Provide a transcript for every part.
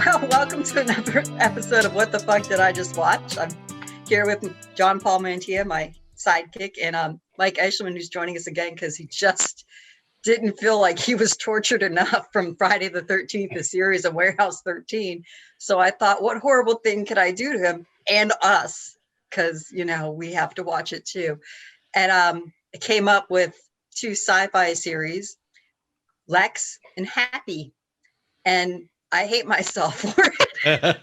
Well, welcome to another episode of What the Fuck Did I Just Watch? I'm here with John Paul Mantilla, my sidekick, and Mike Eshelman, who's joining us again because he just didn't feel like he was tortured enough from Friday the 13th, the series of Warehouse 13. So I thought, what horrible thing could I do to him and us? Because, you know, we have to watch it too. And I came up with two sci-fi series, Lexx and Happy. And I hate myself for it.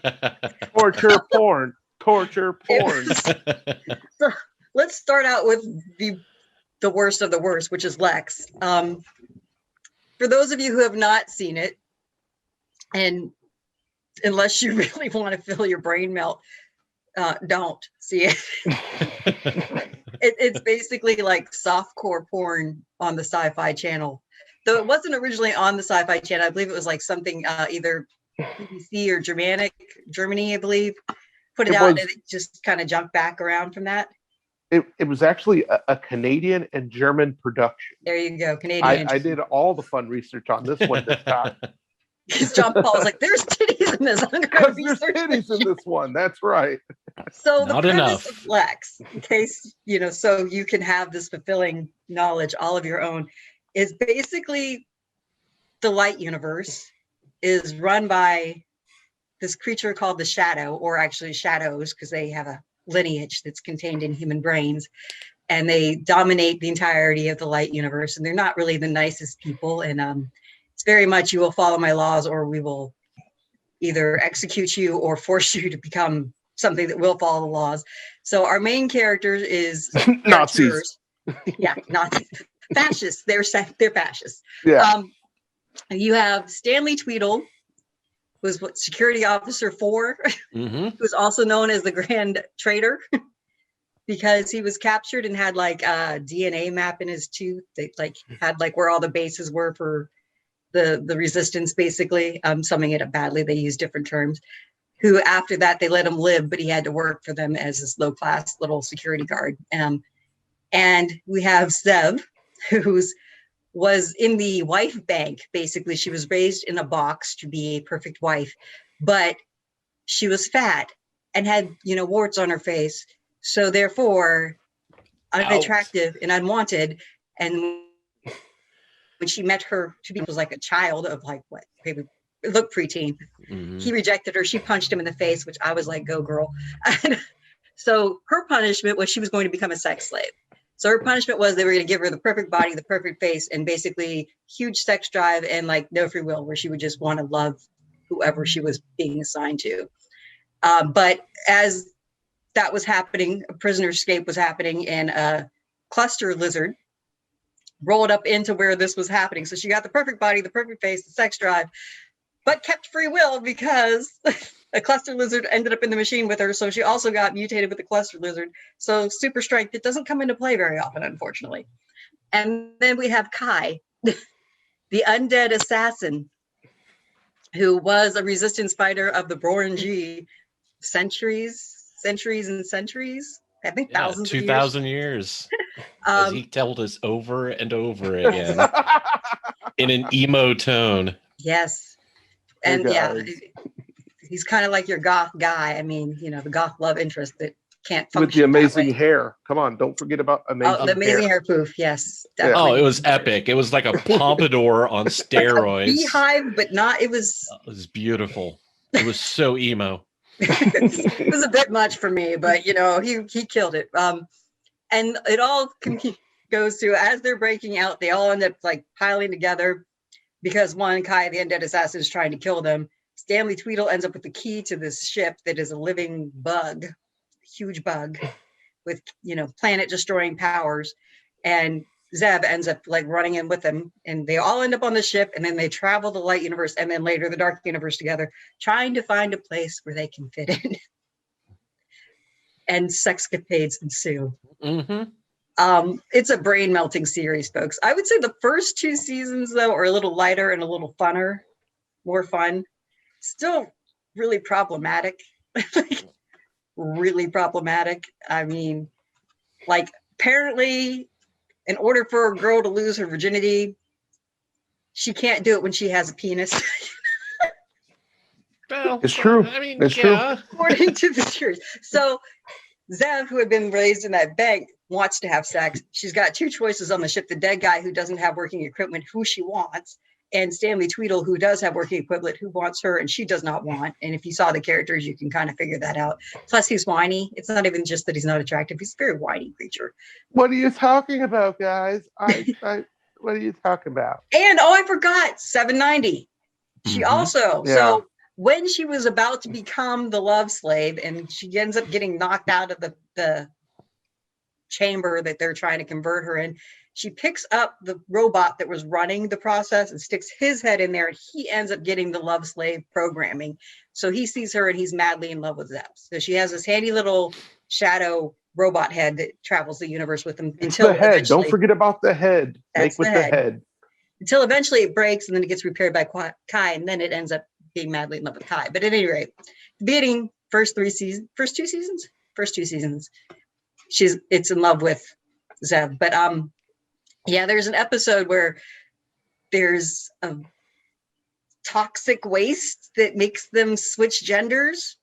Torture porn. So let's start out with the worst of the worst, which is Lexx. For those of you who have not seen it, and unless you really want to feel your brain melt, don't see it. It's basically like softcore porn on the Sci-Fi Channel. Though it wasn't originally on the Sci-Fi Channel. I believe it was like something either BBC or Germany, I believe, put it out, and it just kind of jumped back around from that. It was actually a Canadian and German production. There you go, Canadian. I did all the fun research on this one this time. Because John Paul was like, "There's titties in this." Because there's titties in this one. That's right. So the premise of Lexx, in case you know, so you can have this fulfilling knowledge all of your own, is basically the light universe is run by this creature called the Shadow, or actually shadows, because they have a lineage that's contained in human brains, and they dominate the entirety of the light universe, and they're not really the nicest people, and it's very much, you will follow my laws or we will either execute you or force you to become something that will follow the laws. So our main character is Nazis. Yeah, Nazis. Fascists. They're fascists. Yeah. You have Stanley Tweedle, who's security officer 4, who's also known as the Grand Traitor, because he was captured and had like a DNA map in his tooth. They like had like where all the bases were for the resistance, basically. I'm summing it up badly. They use different terms. Who after that they let him live, but he had to work for them as this low class little security guard. And we have Zev, was in the wife bank. Basically, she was raised in a box to be a perfect wife, but she was fat and had, you know, warts on her face. So therefore, unattractive and unwanted. And when she met her to be was like a child of like what maybe looked preteen. He rejected her. She punched him in the face, which I was like, go girl. So her punishment was she was going to become a sex slave. So her punishment was they were going to give her the perfect body, the perfect face, and basically huge sex drive and like no free will, where she would just want to love whoever she was being assigned to. But as that was happening, a prisoner escape was happening, and a cluster lizard rolled up into where this was happening. So she got the perfect body, the perfect face, the sex drive, but kept free will because a cluster lizard ended up in the machine with her. So she also got mutated with the cluster lizard. So super strength, it doesn't come into play very often, unfortunately. And then we have Kai, the undead assassin, who was a resistance fighter of the Borangi centuries and centuries. I think thousands 2,000 years. As he told us over and over again in an emo tone. Yes. And yeah, he's kind of like your goth guy. I mean, you know, the goth love interest that can't function with the amazing hair. Come on, don't forget about amazing hair. Oh, the amazing hair poof. Yes. Definitely. Oh, it was epic. It was like a pompadour on steroids. Like beehive, but not. It was beautiful. It was so emo. It was a bit much for me, but you know, he killed it. And it all goes to, as they're breaking out, they all end up like piling together because one, Kai, the undead assassin, is trying to kill them. Stanley Tweedle ends up with the key to this ship that is a living bug, huge bug with, you know, planet destroying powers. And Zeb ends up like running in with them, and they all end up on the ship, and then they travel the light universe and then later the dark universe together, trying to find a place where they can fit in. And sexcapades ensue. It's a brain melting series, folks. I would say the first 2 seasons though are a little lighter and a little funner, more fun. Still really problematic. Really problematic. I mean, like apparently in order for a girl to lose her virginity, she can't do it when she has a penis. Well, It's true. I mean, It's yeah. true. According to the series. So Zev, who had been raised in that bank, wants to have sex. She's got two choices on the ship: the dead guy who doesn't have working equipment, who she wants, and Stanley Tweedle, who does have working equipment, who wants her and she does not want. And if you saw the characters, you can kind of figure that out. Plus, he's whiny. It's not even just that he's not attractive; he's a very whiny creature. What are you talking about, guys? What are you talking about? And I forgot 790. She also so when she was about to become the love slave, and she ends up getting knocked out of the chamber that they're trying to convert her in, she picks up the robot that was running the process and sticks his head in there, and he ends up getting the love slave programming. So he sees her and he's madly in love with Zep. So she has this handy little shadow robot head that travels the universe with him until the head. Don't forget about the head. Make with the head. Until eventually it breaks and then it gets repaired by Kai, and then it ends up being madly in love with Kai. But at any rate, the beginning, first two seasons, it's in love with Zev. But yeah, there's an episode where there's a toxic waste that makes them switch genders.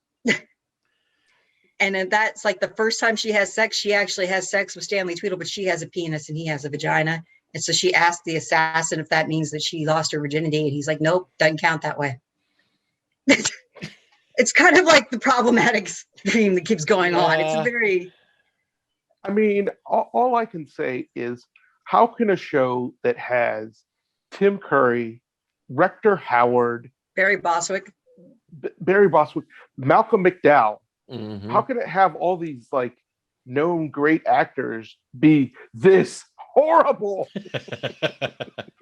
And then that's like the first time she has sex. She actually has sex with Stanley Tweedle, but she has a penis and he has a vagina. And so she asked the assassin if that means that she lost her virginity. And he's like, nope, doesn't count that way. It's kind of like the problematic theme that keeps going on. It's a very... I mean, all I can say is, how can a show that has Tim Curry, Rector Howard, Barry Bostwick, Malcolm McDowell, how can it have all these like known great actors be this horrible?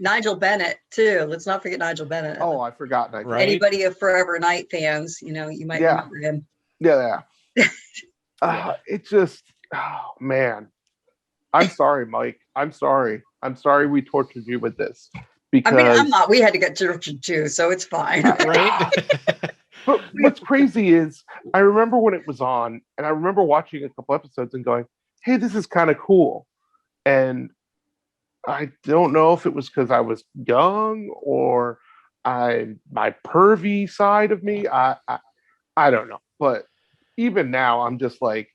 Nigel Bennett too. Let's not forget Nigel Bennett. Oh, I forgot. Right? Anybody of Forever Night fans, you might remember him. Yeah. It just, oh man. I'm sorry, Mike. I'm sorry we tortured you with this. Because I mean, I'm not. We had to get tortured too, so it's fine. Right? But what's crazy is, I remember when it was on, and I remember watching a couple episodes and going, hey, this is kind of cool. And I don't know if it was because I was young or my pervy side of me. I don't know. But even now, I'm just like,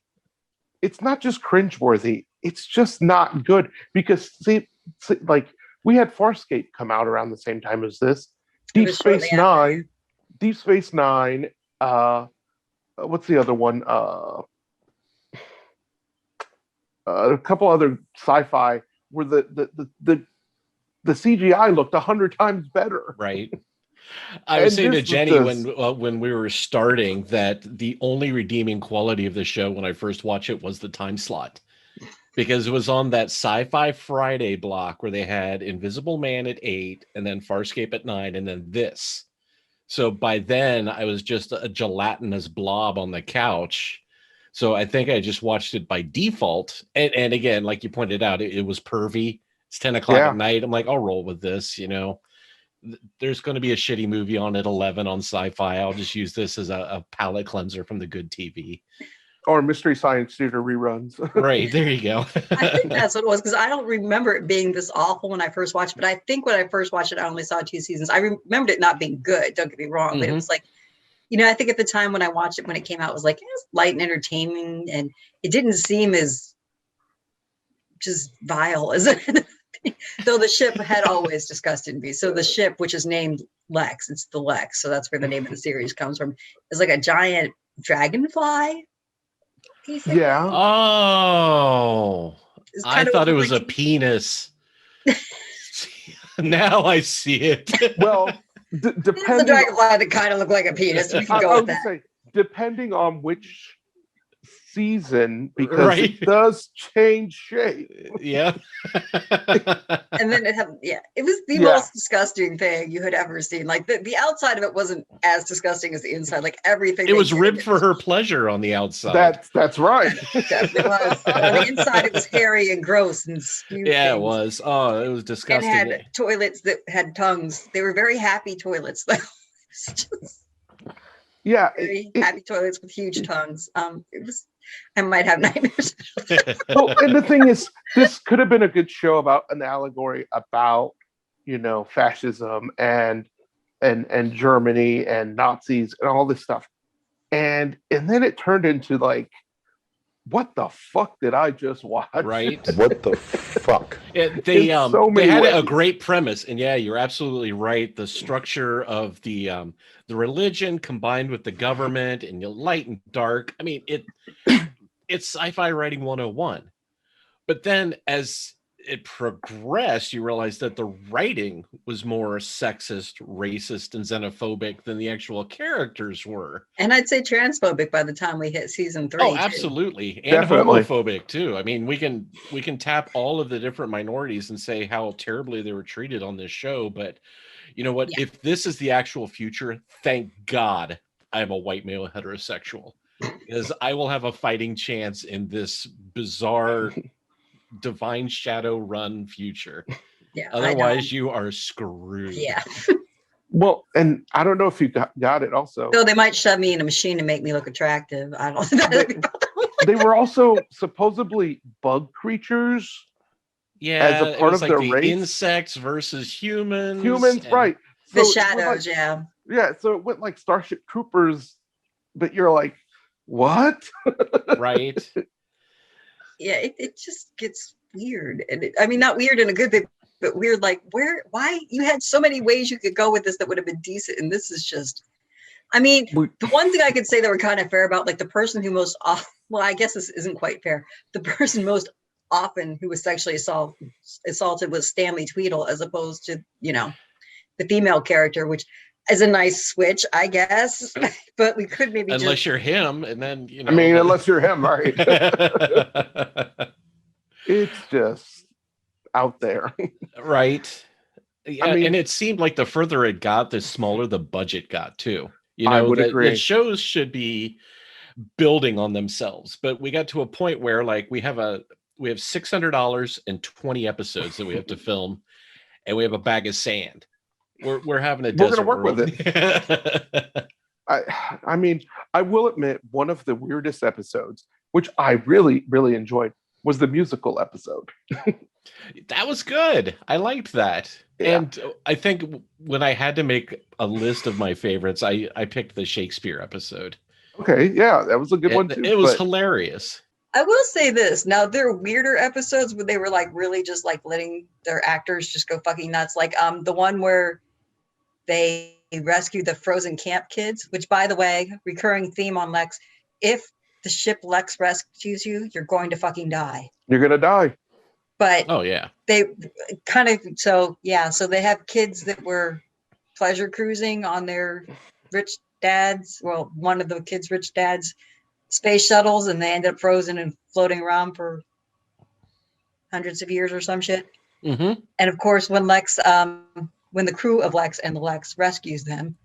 it's not just cringeworthy. It's just not good. Because, see, like, we had Farscape come out around the same time as this. Deep Space Nine. What's the other one? A couple other sci-fi where the CGI looked 100 times better. Right. I was saying to Jenny when we were starting that the only redeeming quality of the show when I first watched it was the time slot, because it was on that Sci-Fi Friday block where they had Invisible Man at 8 and then Farscape at 9 and then this. So by then I was just a gelatinous blob on the couch. So I think I just watched it by default. And again, like you pointed out, it was pervy. It's 10 o'clock at night. I'm like, I'll roll with this, There's going to be a shitty movie on at 11 on Sci-Fi. I'll just use this as a palate cleanser from the good TV. Or Mystery Science Theater reruns. Right, there you go. I think that's what it was, because I don't remember it being this awful when I first watched it. But I think when I first watched it, I only saw 2 seasons. I remembered it not being good, don't get me wrong. But it was like, I think at the time when I watched it, when it came out, it was like, it was light and entertaining. And it didn't seem as just vile as it. Though the ship had always disgusted me. So the ship, which is named Lexx, it's the Lexx. So that's where the name of the series comes from. It's like a giant dragonfly. Yeah. Oh, I thought it was a penis. Now I see it. Well, depending. It's a dragonfly that kind of looked like a penis. We can go with that. Depending on which season, because it does change shape. Yeah. And then it was the most disgusting thing you had ever seen. Like the outside of it wasn't as disgusting as the inside. Like everything. It was ribbed for her pleasure on the outside. That's right. It definitely was. On the inside, it was hairy and gross and spewed it things. was. Oh, it was disgusting. And had toilets that had tongues. They were very happy toilets, though. Very happy toilets with huge tongues. It was. I might have nightmares. Well, and the thing is, this could have been a good show about an allegory about, fascism and and Germany and Nazis and all this stuff. And then it turned into like, what the fuck did I just watch? Right. What the fuck? They had a great premise, and yeah, you're absolutely right. The structure of the religion combined with the government and light and dark. I mean, it's sci-fi writing 101. But then as it progressed, you realize that the writing was more sexist, racist, and xenophobic than the actual characters were. And I'd say transphobic by the time we hit season 3. Oh, absolutely. And Definitely. homophobic too. I mean, we can tap all of the different minorities and say how terribly they were treated on this show. But you know what? Yeah. If this is the actual future, thank God I am a white male heterosexual, because I will have a fighting chance in this bizarre divine shadow run future. Yeah. Otherwise, you are screwed. Yeah. Well, and I don't know if you got it also. So they might shove me in a machine and make me look attractive. I don't know. They were also supposedly bug creatures. Yeah, as a part of like their the race. Insects versus humans. Right. So The shadows, yeah. Yeah, so it went like Starship Troopers, but you're like, what? Right. Yeah, it just gets weird. And I mean, not weird in a good way, but weird like, why? You had so many ways you could go with this that would have been decent, and this is just, I mean, the one thing I could say that were kind of fair about, like the person who most often, well, I guess this isn't quite fair. The person most often who was sexually assaulted was Stanley Tweedle, as opposed to, the female character, which is a nice switch, I guess. But we could maybe unless you're him, and then I mean, unless you're him, right? It's just out there, right? Yeah, I mean, and it seemed like the further it got, the smaller the budget got too. I would agree. The shows should be building on themselves, but we got to a point where like we have $600 and 20 episodes that we have to film, and we have a bag of sand. We're having a desert work world. with it. I mean, I will admit one of the weirdest episodes, which I really, really enjoyed, was the musical episode. That was good. I liked that. Yeah. And I think when I had to make a list of my favorites, I picked the Shakespeare episode. Okay, yeah, that was a good one too. It was hilarious. I will say this. Now, there are weirder episodes where they were like really just like letting their actors just go fucking nuts. Like the one where they rescue the frozen camp kids, which, by the way, recurring theme on Lexx. If the ship Lexx rescues you, you're going to fucking die. You're going to die. But oh yeah, they kind of, so they have kids that were pleasure cruising on their rich dad's, well, one of the kids' rich dad's space shuttles, and they end up frozen and floating around for hundreds of years or some shit. Mm-hmm. And of course, when when the crew of Lexx and the Lexx rescues them,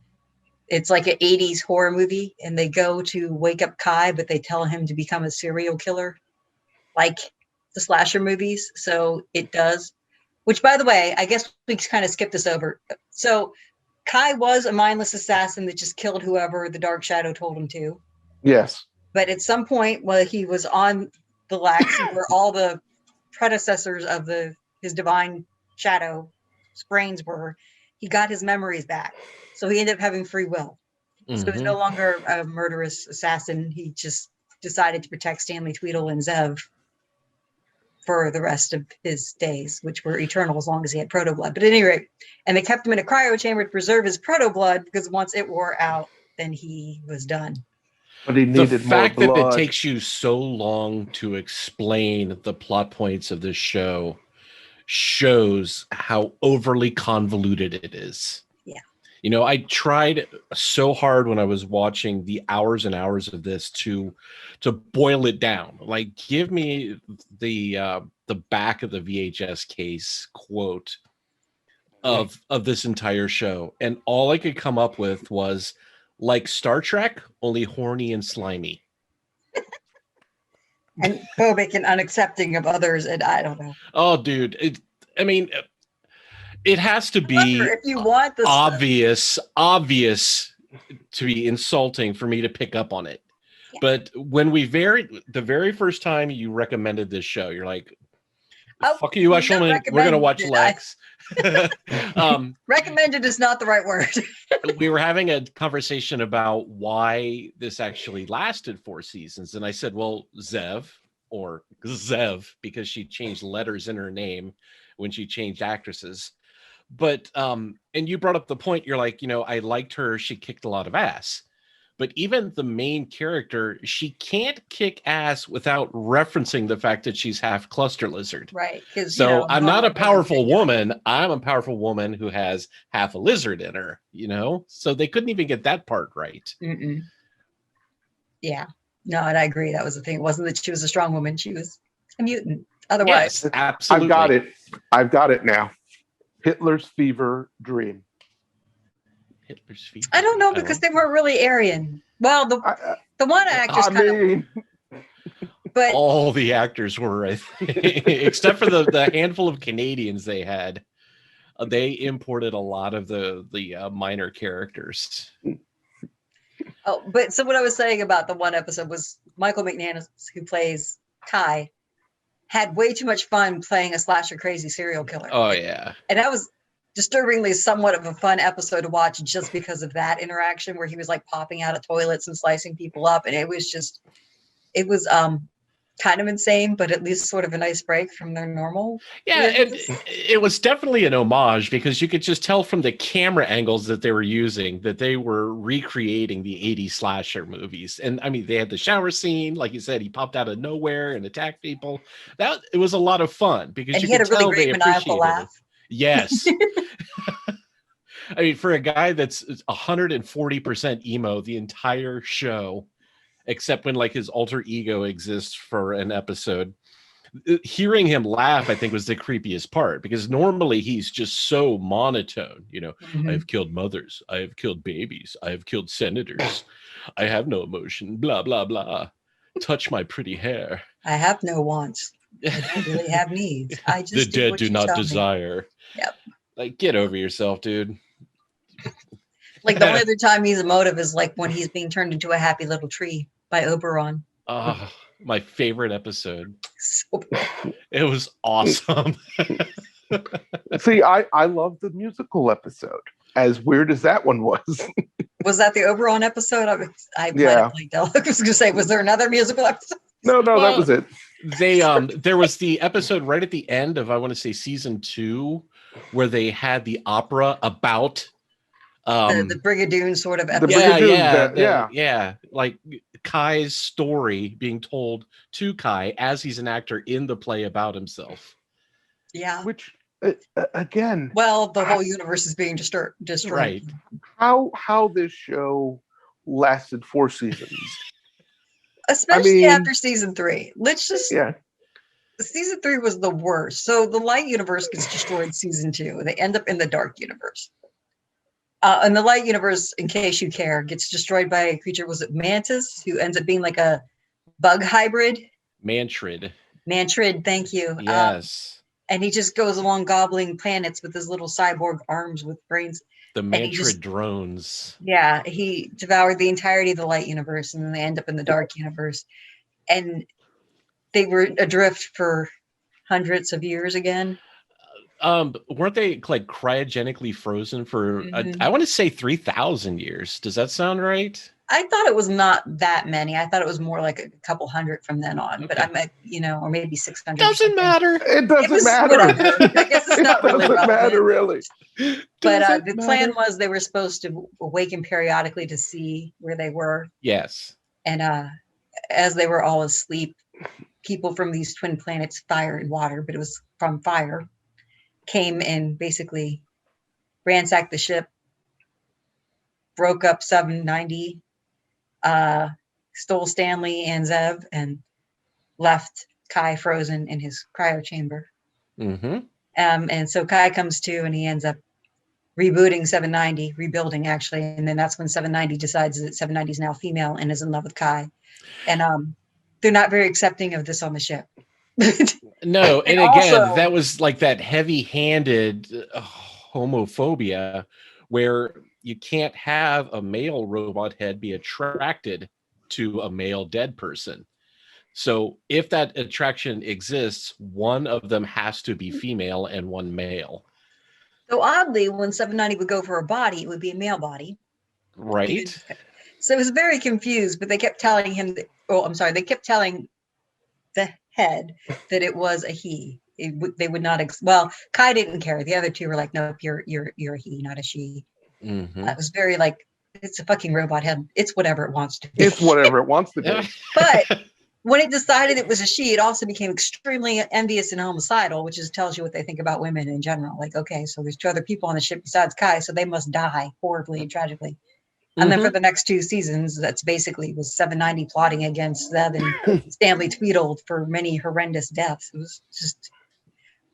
it's like an 80s horror movie, and they go to wake up Kai, but they tell him to become a serial killer, like the slasher movies. So it does, which, by the way, I guess we kind of skipped this over. So Kai was a mindless assassin that just killed whoever the Dark Shadow told him to. Yes. But at some point, while he was on the Lexx, where all the predecessors of his divine shadow brains were, he got his memories back. So he ended up having free will. Mm-hmm. So he's no longer a murderous assassin. He just decided to protect Stanley Tweedle and Zev for the rest of his days, which were eternal as long as he had proto blood. But at any rate, and they kept him in a cryo chamber to preserve his proto blood, because once it wore out, then he was done. But he needed the fact more blood. that it takes you so long to explain the plot points of this show shows how overly convoluted it is. Yeah. I tried so hard when I was watching the hours and hours of this to boil it down. Like, give me the back of the VHS case quote of this entire show, and all I could come up with was like Star Trek, only horny and slimy. And phobic and unaccepting of others, and I don't know. Oh, dude. It has to be if you want the obvious to be insulting for me to pick up on it. Yeah. But when the very first time you recommended this show, you're like, Fuck you, Eshelman. We're gonna watch Lexx. Recommended is not the right word. We were having a conversation about why this actually lasted 4 seasons, and I said, well, Zev, because she changed letters in her name when she changed actresses. But and you brought up the point, you're like, I liked her, she kicked a lot of ass. But even the main character, she can't kick ass without referencing the fact that she's half cluster lizard. Right. So I'm not a powerful woman. I'm a powerful woman who has half a lizard in her, So they couldn't even get that part right. Mm-mm. Yeah. No, and I agree. That was the thing. It wasn't that she was a strong woman. She was a mutant. Otherwise. Yes, absolutely. I've got it now. Hitler's fever dream. Hitler's fever. I don't know, because they weren't really Aryan. Well, the one actress but all the actors were, I think, except for the handful of Canadians they had. They imported a lot of the minor characters. Oh, but so what I was saying about the one episode was Michael McNanus, who plays Kai, had way too much fun playing a slasher crazy serial killer. Oh yeah. And that was disturbingly somewhat of a fun episode to watch just because of that interaction where he was like popping out of toilets and slicing people up. And it was kind of insane, but at least sort of a nice break from their normal. Yeah, it was definitely an homage, because you could just tell from the camera angles that they were using that they were recreating the 80s slasher movies. And I mean, they had the shower scene, like you said, he popped out of nowhere and attacked people. It was a lot of fun, because he had a really great maniacal laugh. Yes. I mean, for a guy that's 140% emo the entire show, except when like his alter ego exists for an episode, hearing him laugh, I think, was the creepiest part, because normally he's just so monotone. I have killed mothers, I have killed babies, I have killed senators, I have no emotion, blah blah blah, touch my pretty hair, I have no wants, I don't really have needs, I just the dead do not desire. Yep. Like, get over yourself, dude. Like, the only other time he's emotive is like when he's being turned into a happy little tree by Oberon. My favorite episode. So it was awesome. See, I love the musical episode, as weird as that one was. Was that the Oberon episode? I might have played that. I was going to say, was there another musical episode? No, that was it. There was the episode right at the end of, I want to say, season 2, where they had the opera about the Brigadoon sort of episode. Yeah. Like Kai's story being told to Kai as he's an actor in the play about himself. Yeah. Which again, well, the whole universe is being destroyed. Right. How this show lasted 4 seasons. Especially after season 3. Yeah. Season 3 was the worst. So the light universe gets destroyed season 2. They end up in the dark universe. And the light universe, in case you care, gets destroyed by a creature. Was it Mantis, who ends up being like a bug hybrid? Mantrid, thank you. Yes. And he just goes along gobbling planets with his little cyborg arms with brains. The Mantrid drones. Yeah, he devoured the entirety of the light universe, and then they end up in the dark universe. And they were adrift for hundreds of years again. Weren't they like cryogenically frozen for I want to say 3,000 years? Does that sound right? I thought it was not that many. I thought it was more like a couple hundred from then on. Okay. But I might, or maybe 600. Doesn't matter. It doesn't matter. I guess it's not really relevant. Matter really. But the plan was they were supposed to awaken periodically to see where they were. Yes. And as they were all asleep, people from these twin planets, fire and water, but it was from fire, came and basically ransacked the ship, broke up 790, stole Stanley and Zev, and left Kai frozen in his cryo chamber. And so Kai comes to, and he ends up rebooting 790, rebuilding actually, and then that's when 790 decides that 790 is now female and is in love with Kai. And they're not very accepting of this on the ship. No, and again, also, that was like that heavy-handed homophobia where you can't have a male robot head be attracted to a male dead person. So if that attraction exists, one of them has to be female and one male. So oddly, when 790 would go for a body, it would be a male body. Right. So it was very confused, but they kept telling him that, they kept telling the head that it was a he. They would not, Kai didn't care. The other two were like, nope, you're a he, not a she. Mm-hmm. It was very like, it's a fucking robot head. It's whatever it wants to be. It's whatever it wants to be. But when it decided it was a she, it also became extremely envious and homicidal, which tells you what they think about women in general. Like, okay, so there's 2 other people on the ship besides Kai, so they must die horribly and tragically. And then for the next 2 seasons, that's basically was 790 plotting against Zev and Stanley Tweedle for many horrendous deaths. It was just,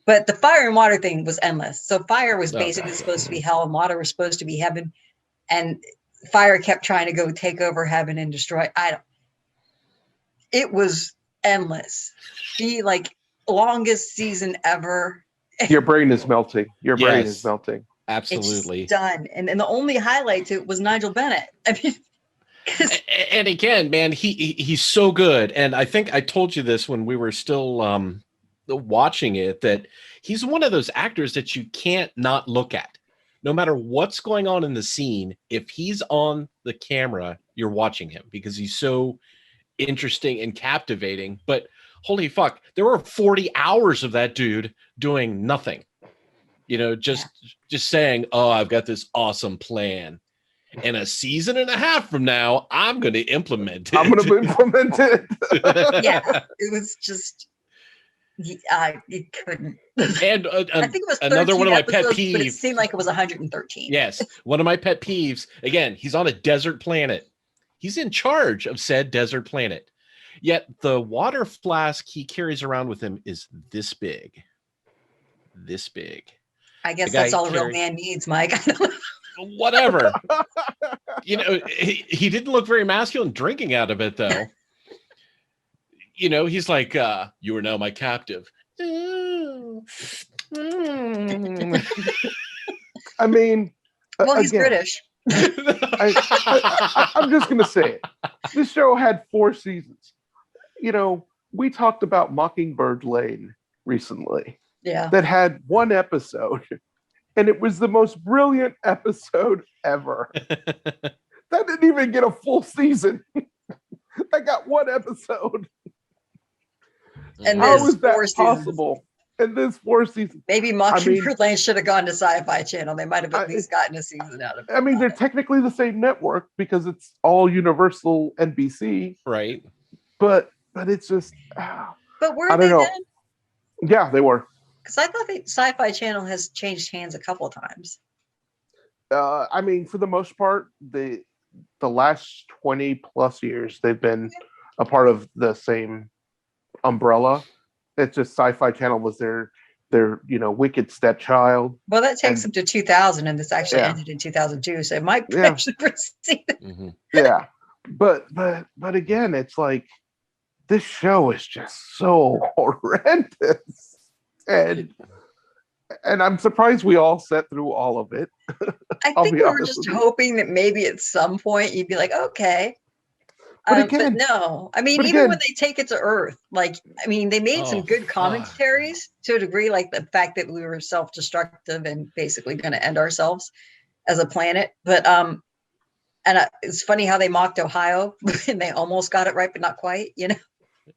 but the fire and water thing was endless. So fire was basically supposed to be hell and water was supposed to be heaven. And fire kept trying to go take over heaven and destroy. It was endless. The longest season ever. Your brain is melting. Your brain is melting. Absolutely. It's done. And the only highlight to it was Nigel Bennett. I mean, and again, man, he's so good. And I think I told you this when we were still watching it, that he's one of those actors that you can't not look at. No matter what's going on in the scene, if he's on the camera, you're watching him because he's so interesting and captivating. But holy fuck, there were 40 hours of that dude doing nothing. Just saying, oh, I've got this awesome plan. And a season and a half from now, I'm going to implement it. I'm going to implement it. Yeah, it was just, it couldn't. And I think it was another one of my pet episodes, peeves. but it seemed like it was 113. Yes, one of my pet peeves. Again, he's on a desert planet. He's in charge of said desert planet. Yet the water flask he carries around with him is this big. This big. I guess that's all a real man needs, Mike. Whatever. He didn't look very masculine drinking out of it, though. He's like, you are now my captive. I mean, well, he's British. I'm just going to say it. This show had 4 seasons. We talked about Mockingbird Lane recently. Yeah. That had 1 episode. And it was the most brilliant episode ever. That didn't even get a full season. That got 1 episode. And how is that possible? And this 4 seasons. Maybe Mockingbird Lane should have gone to Sci-Fi Channel. They might have at least gotten a season out of it. I mean, they're technically the same network because it's all Universal NBC. Right. But it's just. But were they then? Yeah, they were. Because I thought the Sci-Fi Channel has changed hands a couple of times. I mean, for the most part, the last 20 plus years, they've been a part of the same umbrella. It's just Sci-Fi Channel was their wicked stepchild. Well, that takes them to 2000, and this actually ended in 2002, so it might actually proceed. Mm-hmm. Yeah, but again, it's like this show is just so horrendous. And I'm surprised we all sat through all of it. I think we were just hoping that maybe at some point you'd be like, okay. But no, I mean, even when they take it to Earth, they made some good commentaries to a degree, like the fact that we were self-destructive and basically going to end ourselves as a planet. But it's funny how they mocked Ohio and they almost got it right, but not quite,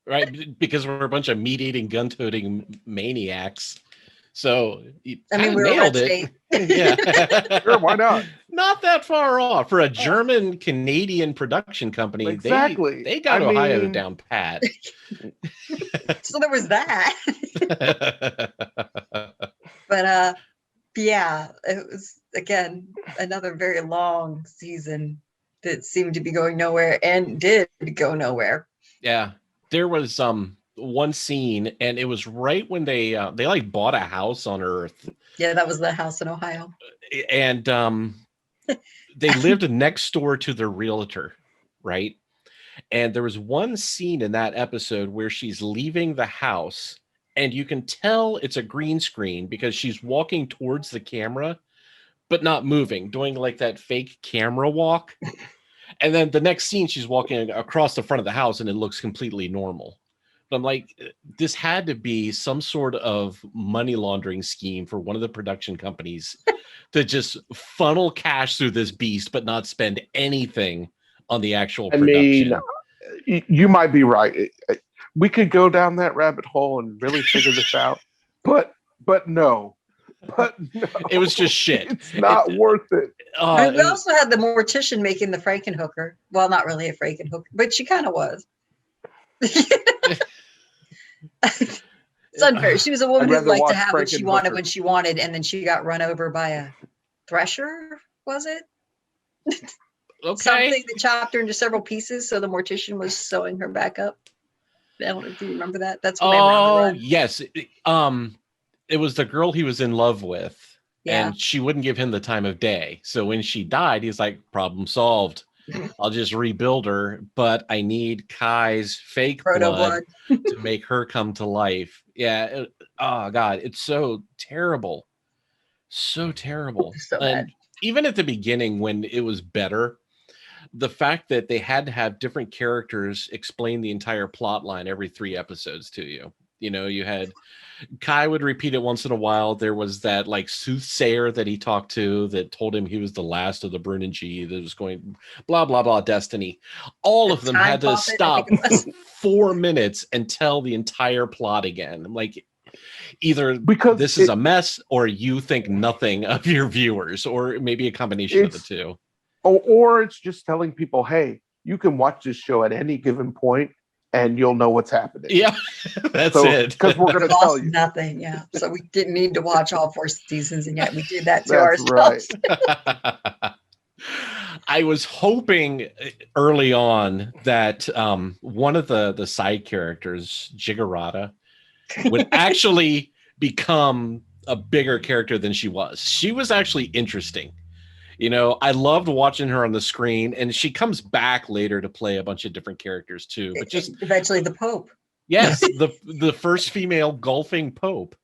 Right, because we're a bunch of meat-eating, gun-toting maniacs. So we're nailed it. Yeah, sure, why not? Not that far off for a German Canadian production company. Exactly, they got Ohio down pat. So there was that. But yeah, it was again another very long season that seemed to be going nowhere and did go nowhere. Yeah. There was one scene, and it was right when they bought a house on Earth. Yeah, that was the house in Ohio. And they lived next door to their realtor, right? And there was one scene in that episode where she's leaving the house, and you can tell it's a green screen because she's walking towards the camera, but not moving, doing like that fake camera walk. And then the next scene, she's walking across the front of the house and it looks completely normal. But I'm like, this had to be some sort of money laundering scheme for one of the production companies to just funnel cash through this beast, but not spend anything on the actual production. You might be right. We could go down that rabbit hole and really figure this out, but no. It was just shit. It's not worth it. We also had the mortician making the Frankenhooker. Well, not really a Frankenhooker, but she kind of was. It's unfair. She was a woman who liked to have what she wanted when she wanted, and then she got run over by a thresher, was it? Okay. Something that chopped her into several pieces, so the mortician was sewing her back up. I don't know if you remember that. That's when they were on the run. Yes. It was the girl he was in love with, and she wouldn't give him the time of day. So when she died, he's like, problem solved. I'll just rebuild her, but I need Kai's fake blood to make her come to life. Yeah. Oh God, it's so terrible. So terrible. So and even at the beginning when it was better, the fact that they had to have different characters explain the entire plot line every 3 episodes to you. You know, you had Kai would repeat it once in a while. There was that like soothsayer that he talked to that told him he was the last of the Brunnen G that was going blah, blah, blah, destiny. All of them had to stop 4 minutes and tell the entire plot again. Like either because this is a mess or you think nothing of your viewers, or maybe a combination of the two. Or it's just telling people, hey, you can watch this show at any given point and you'll know what's happening. Yeah, that's it. Because we're going to tell you nothing. Yeah, so we didn't need to watch all 4 seasons, and yet we did that to ourselves. Right. I was hoping early on that one of the side characters, Jiggerata, would actually become a bigger character than she was. She was actually interesting. You know, I loved watching her on the screen, and she comes back later to play a bunch of different characters too. But just eventually the Pope. Yes, the first female golfing Pope.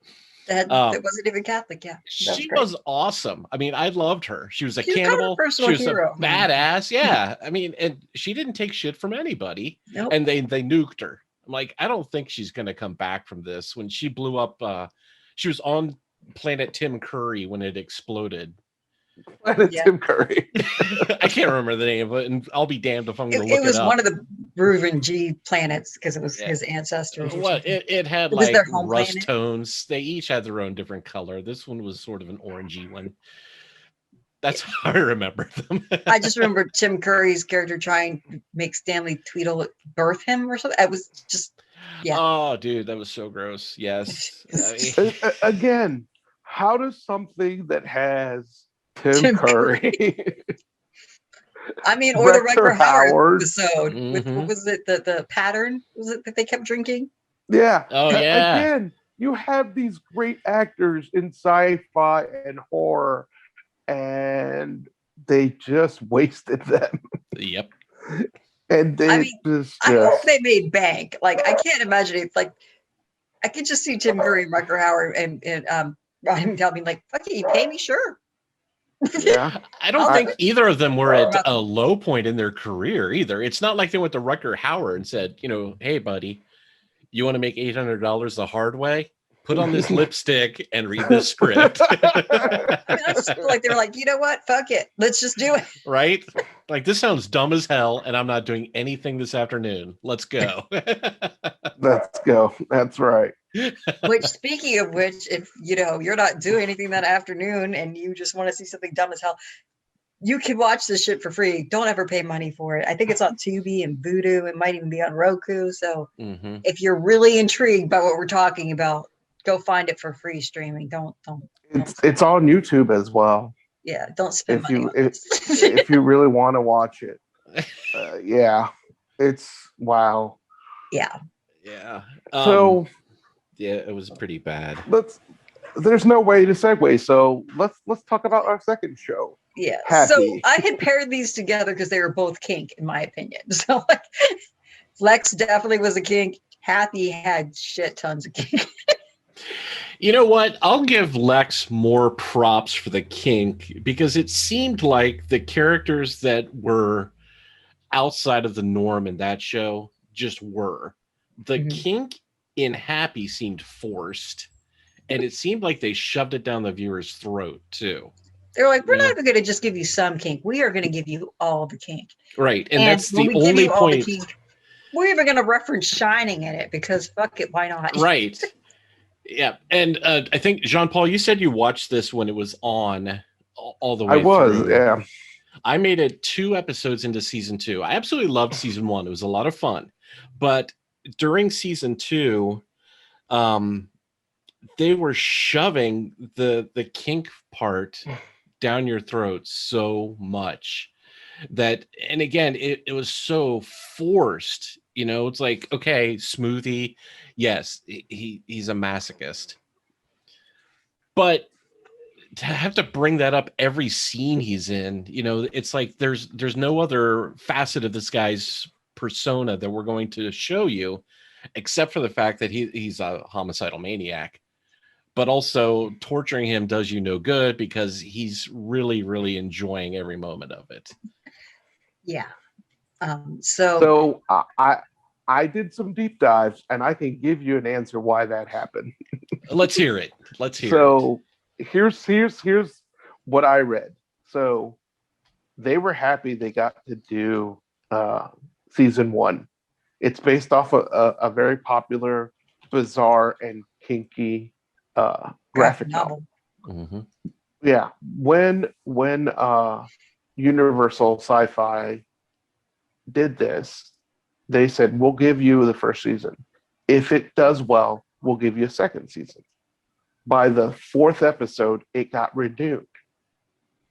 That wasn't even Catholic. Yeah, she was awesome. I mean, I loved her. She was a cannibal. She was hero. A badass. Yeah, I mean, and she didn't take shit from anybody. Nope. And they nuked her. I'm like, I don't think she's going to come back from this. When she blew up, she was on planet Tim Curry when it exploded. Tim Curry. I can't remember the name of it, and I'll be damned if I'm going to look it up. It was one of the Brunnen G planets because it was his ancestors. What it had like rust tones. They each had their own different color. This one was sort of an orangey one. That's how I remember them. I just remember Tim Curry's character trying to make Stanley Tweedle birth him or something. I was just, Oh, dude, that was so gross. Yes. Again, how does something that has Tim Curry. I mean, or the Rutger Hauer episode with what was it? The pattern was it that they kept drinking? Yeah. Oh yeah. Again, you have these great actors in sci-fi and horror, and they just wasted them. Yep. And they I hope they made bank. Like I can't imagine it. Like I could just see Tim Curry and Rutger Hauer and Ryan tell me like, "Fuck it, you pay me, sure." Yeah, I don't think either of them were at a low point in their career either. It's not like they went to Rutger Hauer and said, you know, hey buddy, you want to make $800 the hard way? Put on this lipstick and read this script. I mean, I just feel like they were like, you know what? Fuck it. Let's just do it. Right? Like this sounds dumb as hell, and I'm not doing anything this afternoon. Let's go. Let's go. That's right. Which, speaking of which, if you know you're not doing anything that afternoon and you just want to see something dumb as hell, you can watch this shit for free. Don't ever pay money for it. I think it's on Tubi and Vudu. It might even be on Roku. So if you're really intrigued by what we're talking about, go find it for free streaming. Don't. It's on YouTube as well. Yeah, don't spend money. If you really want to watch it, yeah, it's wow. Yeah. Yeah. So. Yeah, it was pretty bad. There's no way to segue, so let's talk about our second show. Yeah. Happy. So I had paired these together because they were both kink, in my opinion. So like, Lexx definitely was a kink. Happy had shit tons of kink. You know what? I'll give Lexx more props for the kink because it seemed like the characters that were outside of the norm in that show just were. the kink in Happy seemed forced, and it seemed like they shoved it down the viewer's throat too. They're like, we're not even going to just give you some kink. We are going to give you all the kink. Right. And that's the only give you point. All the kink, we're even going to reference Shining in it because fuck it, why not? Right. Yeah. And I think, Jean-Paul, you said you watched this when it was on all the way through. Yeah. I made it 2 episodes into season 2. I absolutely loved season 1. It was a lot of fun. But during season 2, they were shoving the kink part down your throat so much that, and again, it was so forced. You know, it's like, okay, Smoothie, yes, he's a masochist, but to have to bring that up every scene he's in, you know, it's like there's no other facet of this guy's persona that we're going to show you, except for the fact that he's a homicidal maniac. But also torturing him does you no good because he's really, really enjoying every moment of it. Yeah. So I did some deep dives, and I can give you an answer why that happened. Let's hear it. So here's what I read. So they were happy they got to do season 1. It's based off a very popular, bizarre, and kinky graphic novel. Mm-hmm. Yeah, when Universal Sci-Fi did this, they said, we'll give you the first season. If it does well, we'll give you a second season. By the 4th episode, it got renewed.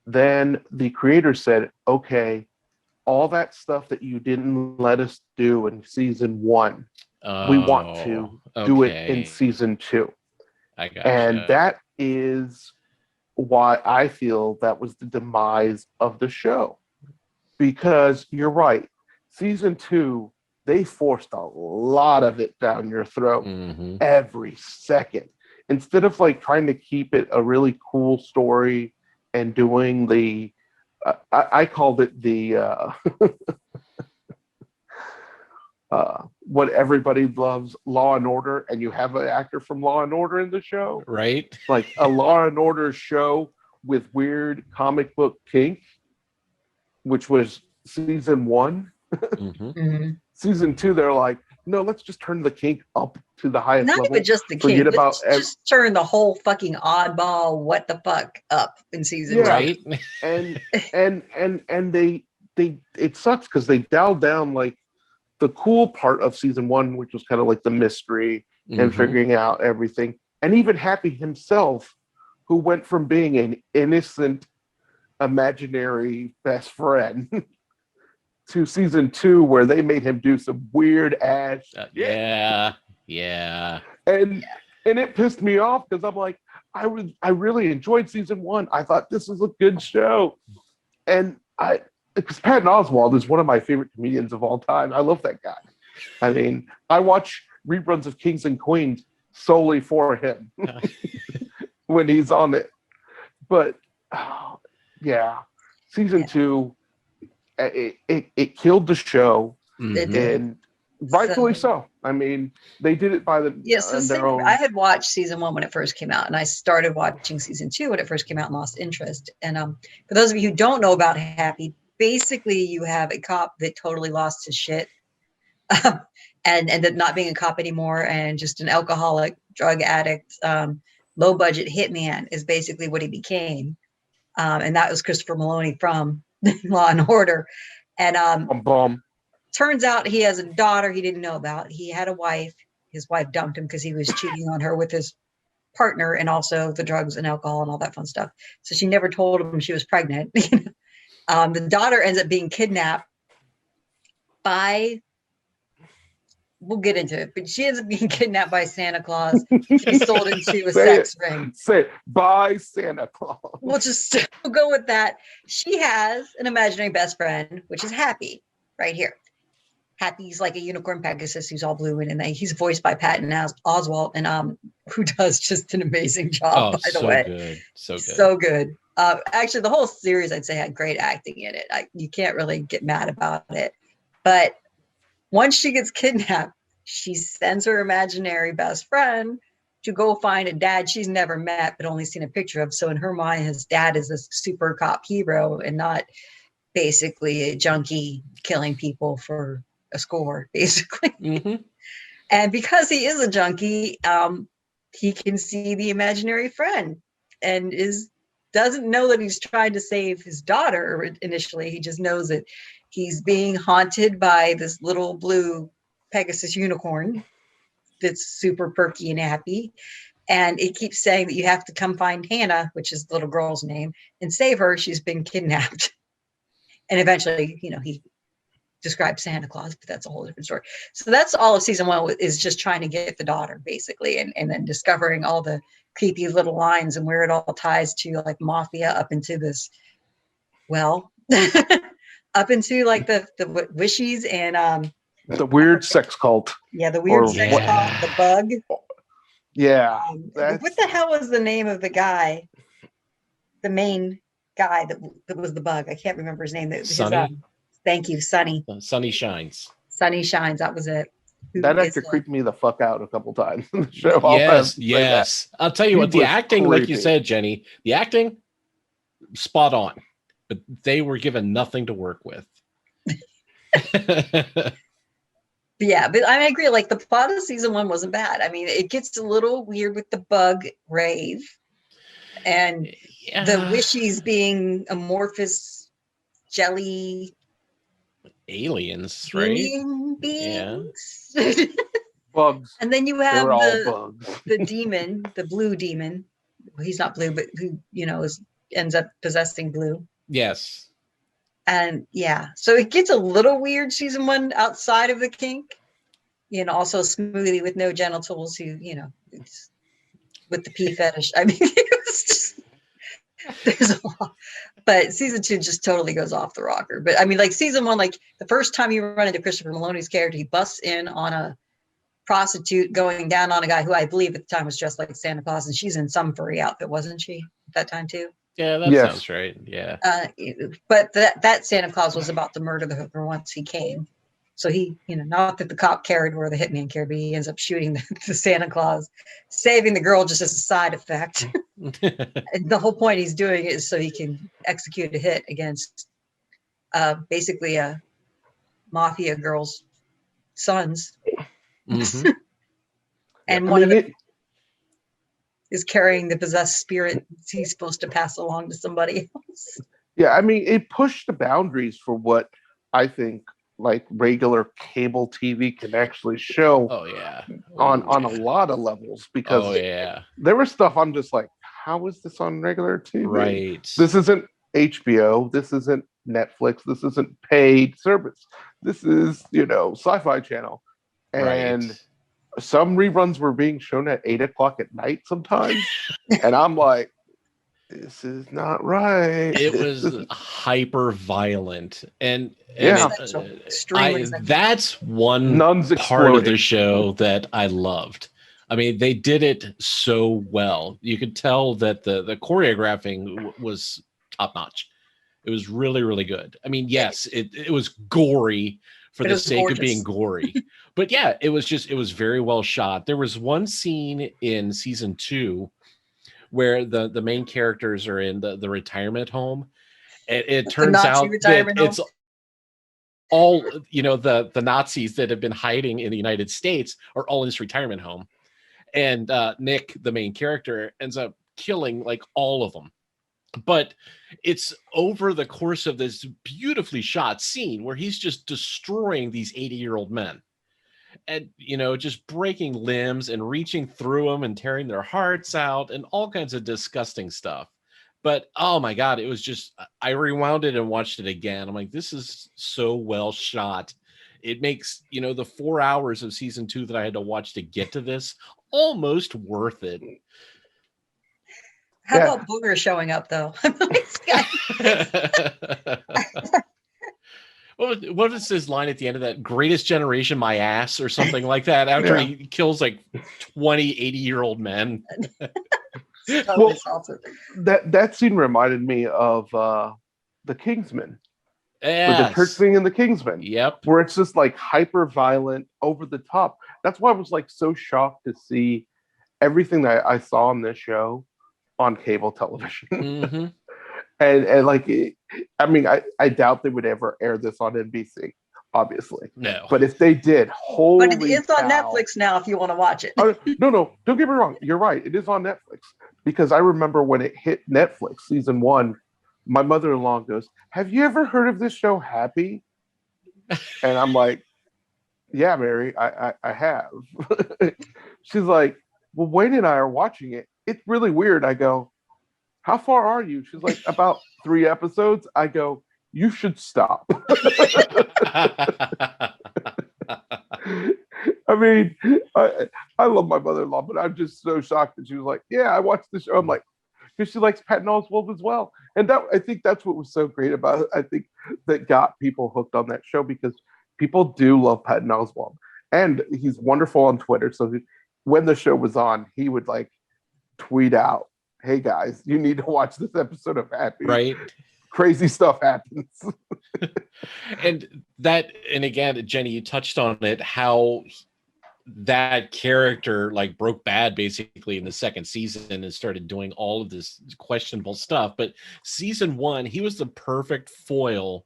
Then the creator said, okay, all that stuff that you didn't let us do in season 1, we want to do it in season 2. I gotcha. And that is why I feel that was the demise of the show. Because you're right, season 2, they forced a lot of it down your throat every second. Instead of like trying to keep it a really cool story and doing the, I called it the, what everybody loves, Law and Order, and you have an actor from Law and Order in the show, right? Like a Law and Order show with weird comic book kink, which was season 1. Season 2, they're like, no, let's just turn the kink up to the highest level. Not even just the kink. Just turn the whole fucking oddball what the fuck up in season 2. Right. and they it sucks because they dialed down like the cool part of season 1, which was kind of like the mystery and figuring out everything. And even Happy himself, who went from being an innocent, imaginary best friend to season 2, where they made him do some weird ass yeah. And it pissed me off because I'm like, I really enjoyed season 1. I thought this was a good show. And because Patton Oswalt is one of my favorite comedians of all time. I love that guy. I mean, I watch reruns of Kings and Queens solely for him when he's on it. But season 2, it killed the show, and rightfully so. I mean, they did it by their own. I had watched season 1 when it first came out, and I started watching season 2 when it first came out and lost interest. And for those of you who don't know about Happy, basically you have a cop that totally lost his shit and ended up not being a cop anymore, and just an alcoholic, drug addict, low budget hitman is basically what he became. And that was Christopher Maloney from Law and Order. And turns out he has a daughter he didn't know about. He had a wife. His wife dumped him because he was cheating on her with his partner, and also the drugs and alcohol and all that fun stuff. So she never told him she was pregnant. The daughter ends up being kidnapped by, we'll get into it, but she ends up being kidnapped by Santa Claus. She's sold into a sex ring. Say it, by Santa Claus. We'll go with that. She has an imaginary best friend, which is Happy, right here. Happy's like a unicorn Pegasus who's all blue, and he's voiced by Patton Oswalt, and who does just an amazing job, by the way. Good. So good. Actually, the whole series, I'd say, had great acting in it. You can't really get mad about it. But once she gets kidnapped, she sends her imaginary best friend to go find a dad she's never met but only seen a picture of. So in her mind, his dad is a super cop hero and not basically a junkie killing people for a score, basically. Mm-hmm. And because he is a junkie, he can see the imaginary friend and doesn't know that he's trying to save his daughter initially. He just knows that he's being haunted by this little blue Pegasus unicorn that's super perky and happy. And it keeps saying that you have to come find Hannah, which is the little girl's name, and save her. She's been kidnapped. And eventually, he describes Santa Claus, but that's a whole different story. So that's all of season 1 is just trying to get the daughter, basically, and then discovering all the creepy little lines and where it all ties to, like, mafia up into this, up into like the wishies and the weird sex cult. Yeah, the weird sex cult, the bug. Yeah. What the hell was the name of the guy? The main guy that was the bug. I can't remember his name. Sonny. Thank you, Sonny. Sonny Shines. Sonny Shines. That was it. That actor creeped me the fuck out a couple times in the show. Yes. I'll tell you what, the acting, like you said, Jenny, the acting, spot on. But they were given nothing to work with. Yeah, but I agree. Like, the plot of season 1 wasn't bad. I mean, it gets a little weird with the bug rave and the wishies being amorphous jelly aliens, right? Beings. Yeah. Bugs. And then you have the demon, the blue demon. Well, he's not blue, but who ends up possessing Blue. Yes. And so it gets a little weird season 1 outside of the kink. Also Smoothie with no genitals who, with the pee fetish. I mean, it was just, there's a lot. But season 2 just totally goes off the rocker. But I mean, like, season 1, like, the first time you run into Christopher Maloney's character, he busts in on a prostitute going down on a guy who I believe at the time was dressed like Santa Claus, and she's in some furry outfit, wasn't she, at that time too? Yeah, that sounds right. Yeah. But that Santa Claus was about to murder the hooker once he came. So he, not that the cop cared or the hitman cared, but he ends up shooting the Santa Claus, saving the girl just as a side effect. And the whole point he's doing is so he can execute a hit against basically a mafia girl's sons. Mm-hmm. And one of them is carrying the possessed spirit he's supposed to pass along to somebody else. Yeah, I mean, it pushed the boundaries for what I think, like, regular cable TV can actually show. On a lot of levels, because there was stuff I'm just like, how is this on regular TV? Right. This isn't HBO. This isn't Netflix. This isn't paid service. This is, Sci-Fi Channel. And some reruns were being shown at 8:00 at night sometimes. And I'm like, this is not right. It was hyper violent. And that's one part of the show that I loved. I mean, they did it so well. You could tell that the choreographing was top notch. It was really, really good. I mean, yes, it was gory for the sake of being gory. But yeah, it was very well shot. There was one scene in season 2 where the main characters are in the retirement home. And it turns out that it's all, the Nazis that have been hiding in the United States are all in this retirement home. And Nick, the main character, ends up killing like all of them. But it's over the course of this beautifully shot scene where he's just destroying these 80-year-old men. And, just breaking limbs and reaching through them and tearing their hearts out and all kinds of disgusting stuff. But, oh my God, it was just, I rewound it and watched it again. I'm like, this is so well shot. It makes, the 4 hours of season 2 that I had to watch to get to this almost worth it. How about Booger showing up, though? What is his line at the end of that? Greatest generation, my ass, or something like that, after he kills like 20 80-year-old men. Well, that scene reminded me of the Kingsman, with the church thing in the Kingsman. Yep. Where it's just like hyper violent, over the top. That's why I was like so shocked to see everything that I saw on this show on cable television. Mm-hmm. and like, I mean, I doubt they would ever air this on NBC, obviously. No. But if they did, holy But it's on Netflix now if you want to watch it. No, don't get me wrong. You're right. It is on Netflix. Because I remember when it hit Netflix, season 1, my mother-in-law goes, "Have you ever heard of this show, Happy?" And I'm like, "Yeah, Mary, I have." She's like, "Well, Wayne and I are watching it. It's really weird." I go, "How far are you?" She's like, "About 3 episodes." I go, "You should stop." I mean, I love my mother-in-law, but I'm just so shocked that she was like, "Yeah, I watched the show." I'm like, because she likes Patton Oswalt as well. And that, I think that's what was so great about it. I think that got people hooked on that show because people do love Patton Oswalt. And he's wonderful on Twitter. So when the show was on, he would like tweet out, "Hey guys, you need to watch this episode of Happy." Right. Crazy stuff happens. And again, Jenny, you touched on it, how that character like broke bad basically in the second season and started doing all of this questionable stuff. But season 1, he was the perfect foil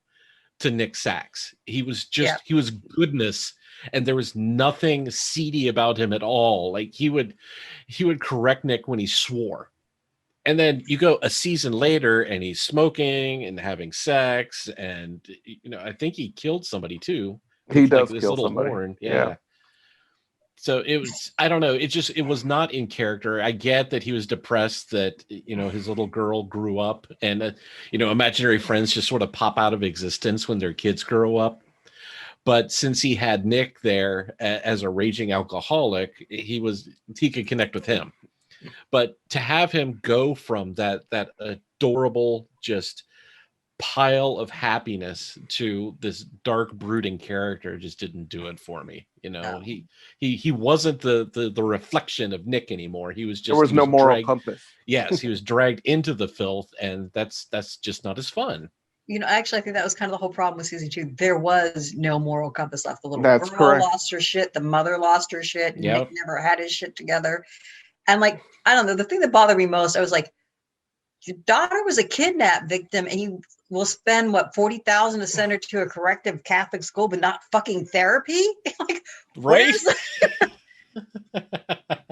to Nick Sachs. He was just, he was goodness. And there was nothing seedy about him at all. Like he would correct Nick when he swore. And then you go a season later and he's smoking and having sex. And, I think he killed somebody too. He does kill somebody. Horn. Yeah. So it was, I don't know. It was not in character. I get that he was depressed that, his little girl grew up and, imaginary friends just sort of pop out of existence when their kids grow up. But since he had Nick there as a raging alcoholic, he could connect with him. But to have him go from that adorable, just pile of happiness to this dark, brooding character just didn't do it for me. No. He wasn't the reflection of Nick anymore. He was just, there was no moral compass. Yes, he was dragged into the filth, and that's just not as fun. Actually, I think that was kind of the whole problem with season 2. There was no moral compass left. The little That's girl correct. lost her shit. The mother lost her shit. Yep. Nick never had his shit together. And like, I don't know, the thing that bothered me most, I was like, your daughter was a kidnap victim and you will spend $40,000 to send her to a corrective Catholic school, but not fucking therapy? Like, right?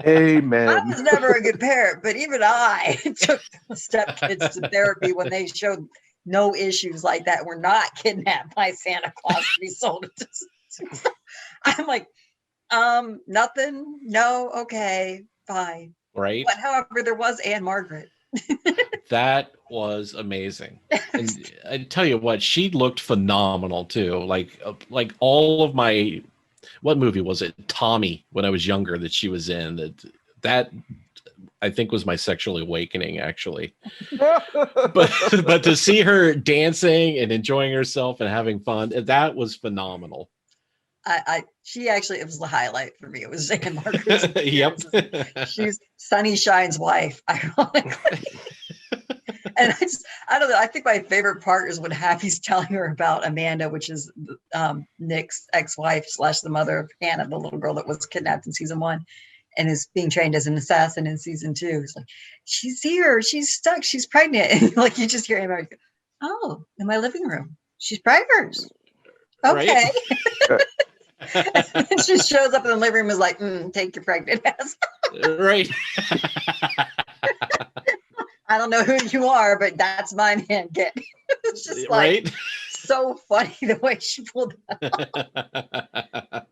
Amen. I was never a good parent, but even I took stepkids to therapy when they showed no issues like that. We're not kidnapped by Santa Claus to be sold. I'm like, nothing. No. Okay. Fine. Right. But however, there was Anne Margaret. That was amazing. And I tell you what, she looked phenomenal too. Like all of my, what movie was it? Tommy, when I was younger, that she was in. That I think was my sexual awakening, actually. but to see her dancing and enjoying herself and having fun, that was phenomenal. She actually, it was the highlight for me. It was Anne Margaret's. Yep. She's Sunny Shine's wife, ironically. And I don't know. I think my favorite part is when Happy's telling her about Amanda, which is Nick's ex-wife / the mother of Hannah, the little girl that was kidnapped in season 1 and is being trained as an assassin in season 2. It's like, she's here, she's stuck, she's pregnant. And like, you just hear him go, "Oh, in my living room, she's pregnant." Okay. Right. And she shows up in the living room, is like, "Take your pregnant ass." Right. I don't know who you are, but that's my man. It's just like, so funny the way she pulled that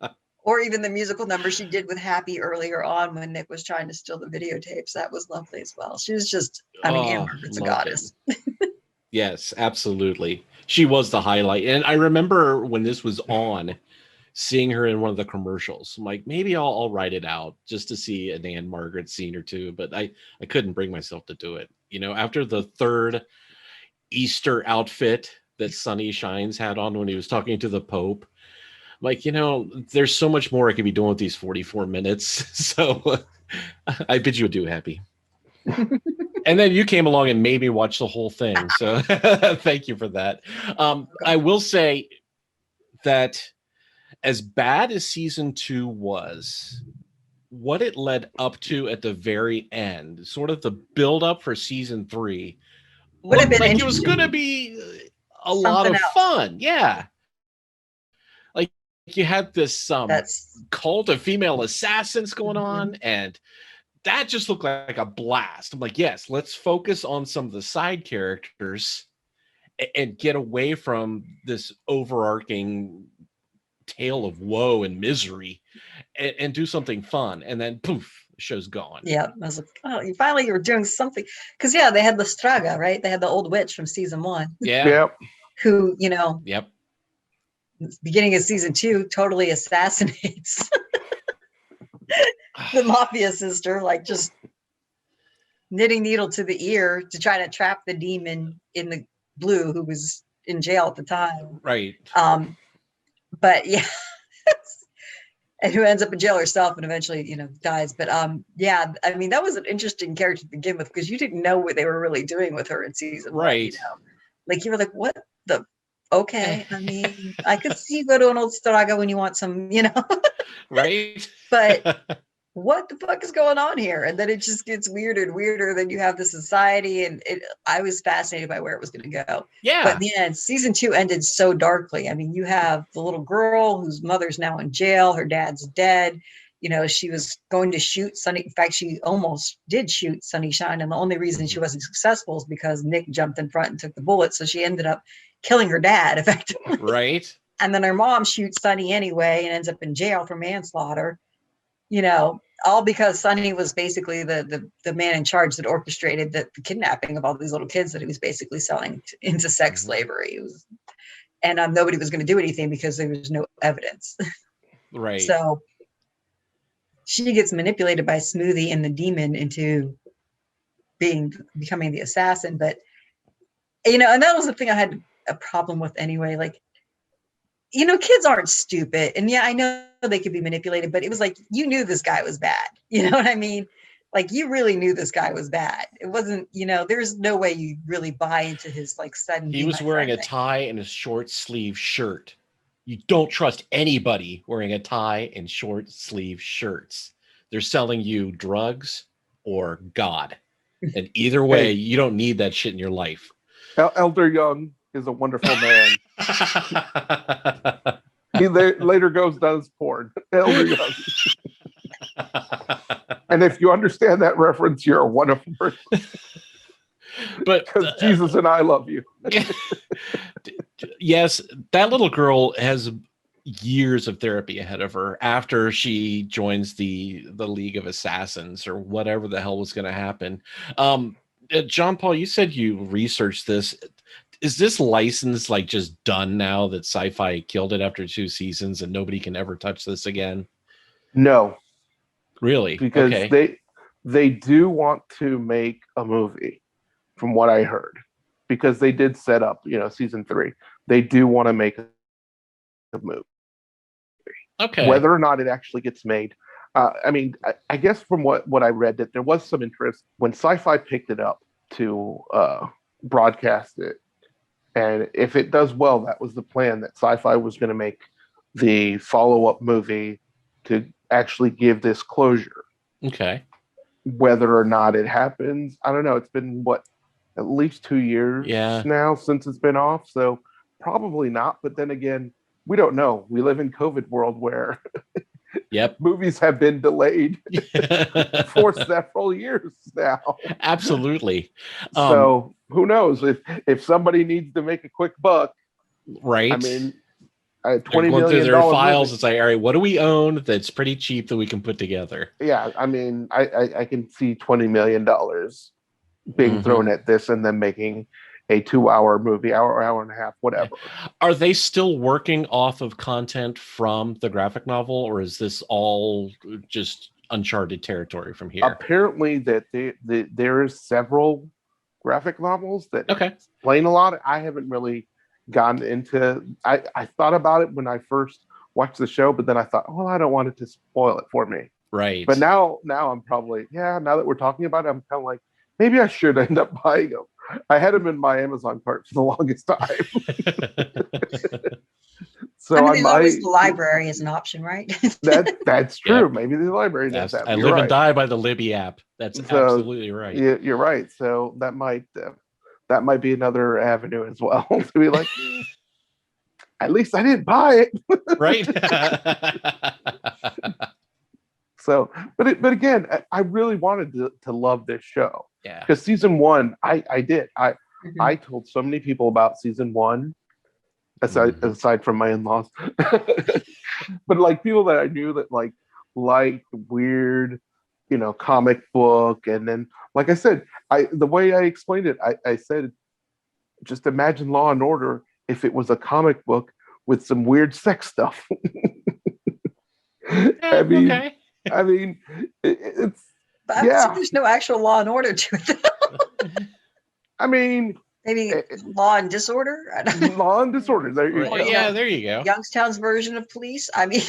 off. Or even the musical number she did with Happy earlier on when Nick was trying to steal the videotapes. That was lovely as well. She was just, Anne Margaret's a goddess. Yes, absolutely. She was the highlight. And I remember when this was on, seeing her in one of the commercials. I'm like, maybe I'll write it out just to see an Anne Margaret scene or two, but I couldn't bring myself to do it. After the third Easter outfit that Sunny Shines had on when he was talking to the Pope, like, there's so much more I could be doing with these 44 minutes. So I bid you adieu, Happy. And then you came along and made me watch the whole thing. So thank you for that. I will say that as bad as season 2 was, what it led up to at the very end, sort of the build up for season 3, Would have looked been like it was going to be a lot of fun. Yeah. Like you had this cult of female assassins going on, and that just looked like a blast. I'm like, yes, let's focus on some of the side characters and get away from this overarching tale of woe and misery and do something fun. And then poof, the show's gone. Yeah, I was like, oh, you were doing something. Because they had the Straga, right? They had the old witch from season 1. Yeah. Yep. Who, Yep. beginning of season 2, totally assassinates the mafia sister, like just knitting needle to the ear to try to trap the demon in the blue who was in jail at the time. Right. But yeah. And who ends up in jail herself and eventually, dies. But yeah, I mean, that was an interesting character to begin with because you didn't know what they were really doing with her in season 1. Right. Like you were like, what the? Okay, I mean, I could see you go to an old Straga when you want some, Right. But what the fuck is going on here? And then it just gets weirder and weirder. Then you have the society, and I was fascinated by where it was going to go. Yeah. But in the end, season 2 ended so darkly. I mean, you have the little girl whose mother's now in jail. Her dad's dead. She was going to shoot Sunny. In fact, she almost did shoot Sunshine. And the only reason she wasn't successful is because Nick jumped in front and took the bullet. So she ended up killing her dad, effectively. Right. And then her mom shoots Sunny anyway and ends up in jail for manslaughter. All because Sonny was basically the man in charge that orchestrated the kidnapping of all these little kids that he was basically selling into sex slavery. And nobody was going to do anything because there was no evidence. Right. So she gets manipulated by Smoothie and the demon into becoming the assassin. But, and that was the thing I had a problem with anyway. Like, kids aren't stupid. And yeah, I know they could be manipulated, but it was like, you knew this guy was bad. You know what I mean? Like you really knew this guy was bad. It wasn't, there's no way you really buy into his like sudden. He was wearing a tie and a short sleeve shirt. You don't trust anybody wearing a tie and short sleeve shirts. They're selling you drugs or God. And either way, you don't need that shit in your life. Elder Young is a wonderful man. He later goes does porn. Elder Young. And if you understand that reference, you're a wonderful person. But because Jesus and I love you. Yes, that little girl has years of therapy ahead of her after she joins the League of Assassins or whatever the hell was going to happen. John Paul, you said you researched this. Is this license like just done now that Sci-Fi killed it after 2 seasons and nobody can ever touch this again? No. Really? Because they do want to make a movie, from what I heard. Because they did set up, season 3. They do want to make a movie. Okay. Whether or not it actually gets made. I guess from what I read, that there was some interest when Sci-Fi picked it up to broadcast it. And if it does well, that was the plan, that Sci-Fi was going to make the follow-up movie to actually give this closure. Okay. Whether or not it happens, I don't know. It's been, at least 2 years now since it's been off. So probably not. But then again, we don't know. We live in COVID world where movies have been delayed for several years now. Absolutely. So who knows if somebody needs to make a quick buck, right? I mean, $20 million through their files movie. It's like, all right, what do we own that's pretty cheap that we can put together? Yeah, I mean, I can see $20 million being thrown at this and then making a 2-hour movie, hour and a half, whatever. Are they still working off of content from the graphic novel, or is this all just uncharted territory from here? Apparently that there is several graphic novels that explain a lot. I haven't really gotten into. I thought about it when I first watched the show, but then I thought, I don't want it to spoil it for me. Right. But now I'm probably, now that we're talking about it, I'm kind of like, maybe I should end up buying them. I had them in my Amazon cart for the longest time. So I mean, there's always the library as an option, right? That's true. Yep. Maybe the library does that. I live and die by the Libby app. That's absolutely right. You're right. So that might be another avenue as well to be like, at least I didn't buy it, right? So, but again, I really wanted to love this show. Yeah. Because season 1, I did. I told so many people about season 1. Aside from my in-laws, but like people that I knew that like weird, comic book, and then like I said, the way I explained it, I said, just imagine Law and Order if it was a comic book with some weird sex stuff. I mean, it's. But there's no actual Law and Order to it. I mean. Maybe Law and Disorder. Law and Disorder. There you go. Yeah, there you go. Youngstown's version of Police. I mean,